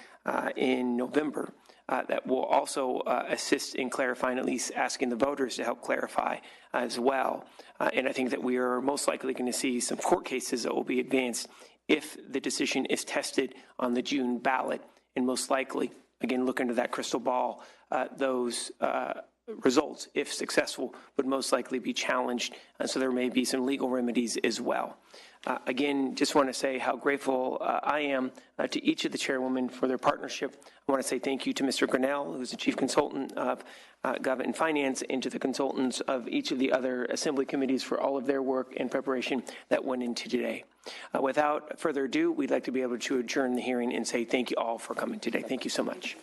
[SPEAKER 1] in November that will also assist in clarifying, at least asking the voters to help clarify as well. And I think that we are most likely going to see some court cases that will be advanced if the decision is tested on the June ballot. And most likely, again, look into that crystal ball, those results, if successful, would most likely be challenged. So there may be some legal remedies as well. Again, just want to say how grateful I am to each of the chairwomen for their partnership. I want to say thank you to Mr. Grinnell, who's the chief consultant of Government and Finance, and to the consultants of each of the other assembly committees for all of their work and preparation that went into today. Without further ado, we'd like to be able to adjourn the hearing and say thank you all for coming today. Thank you so much.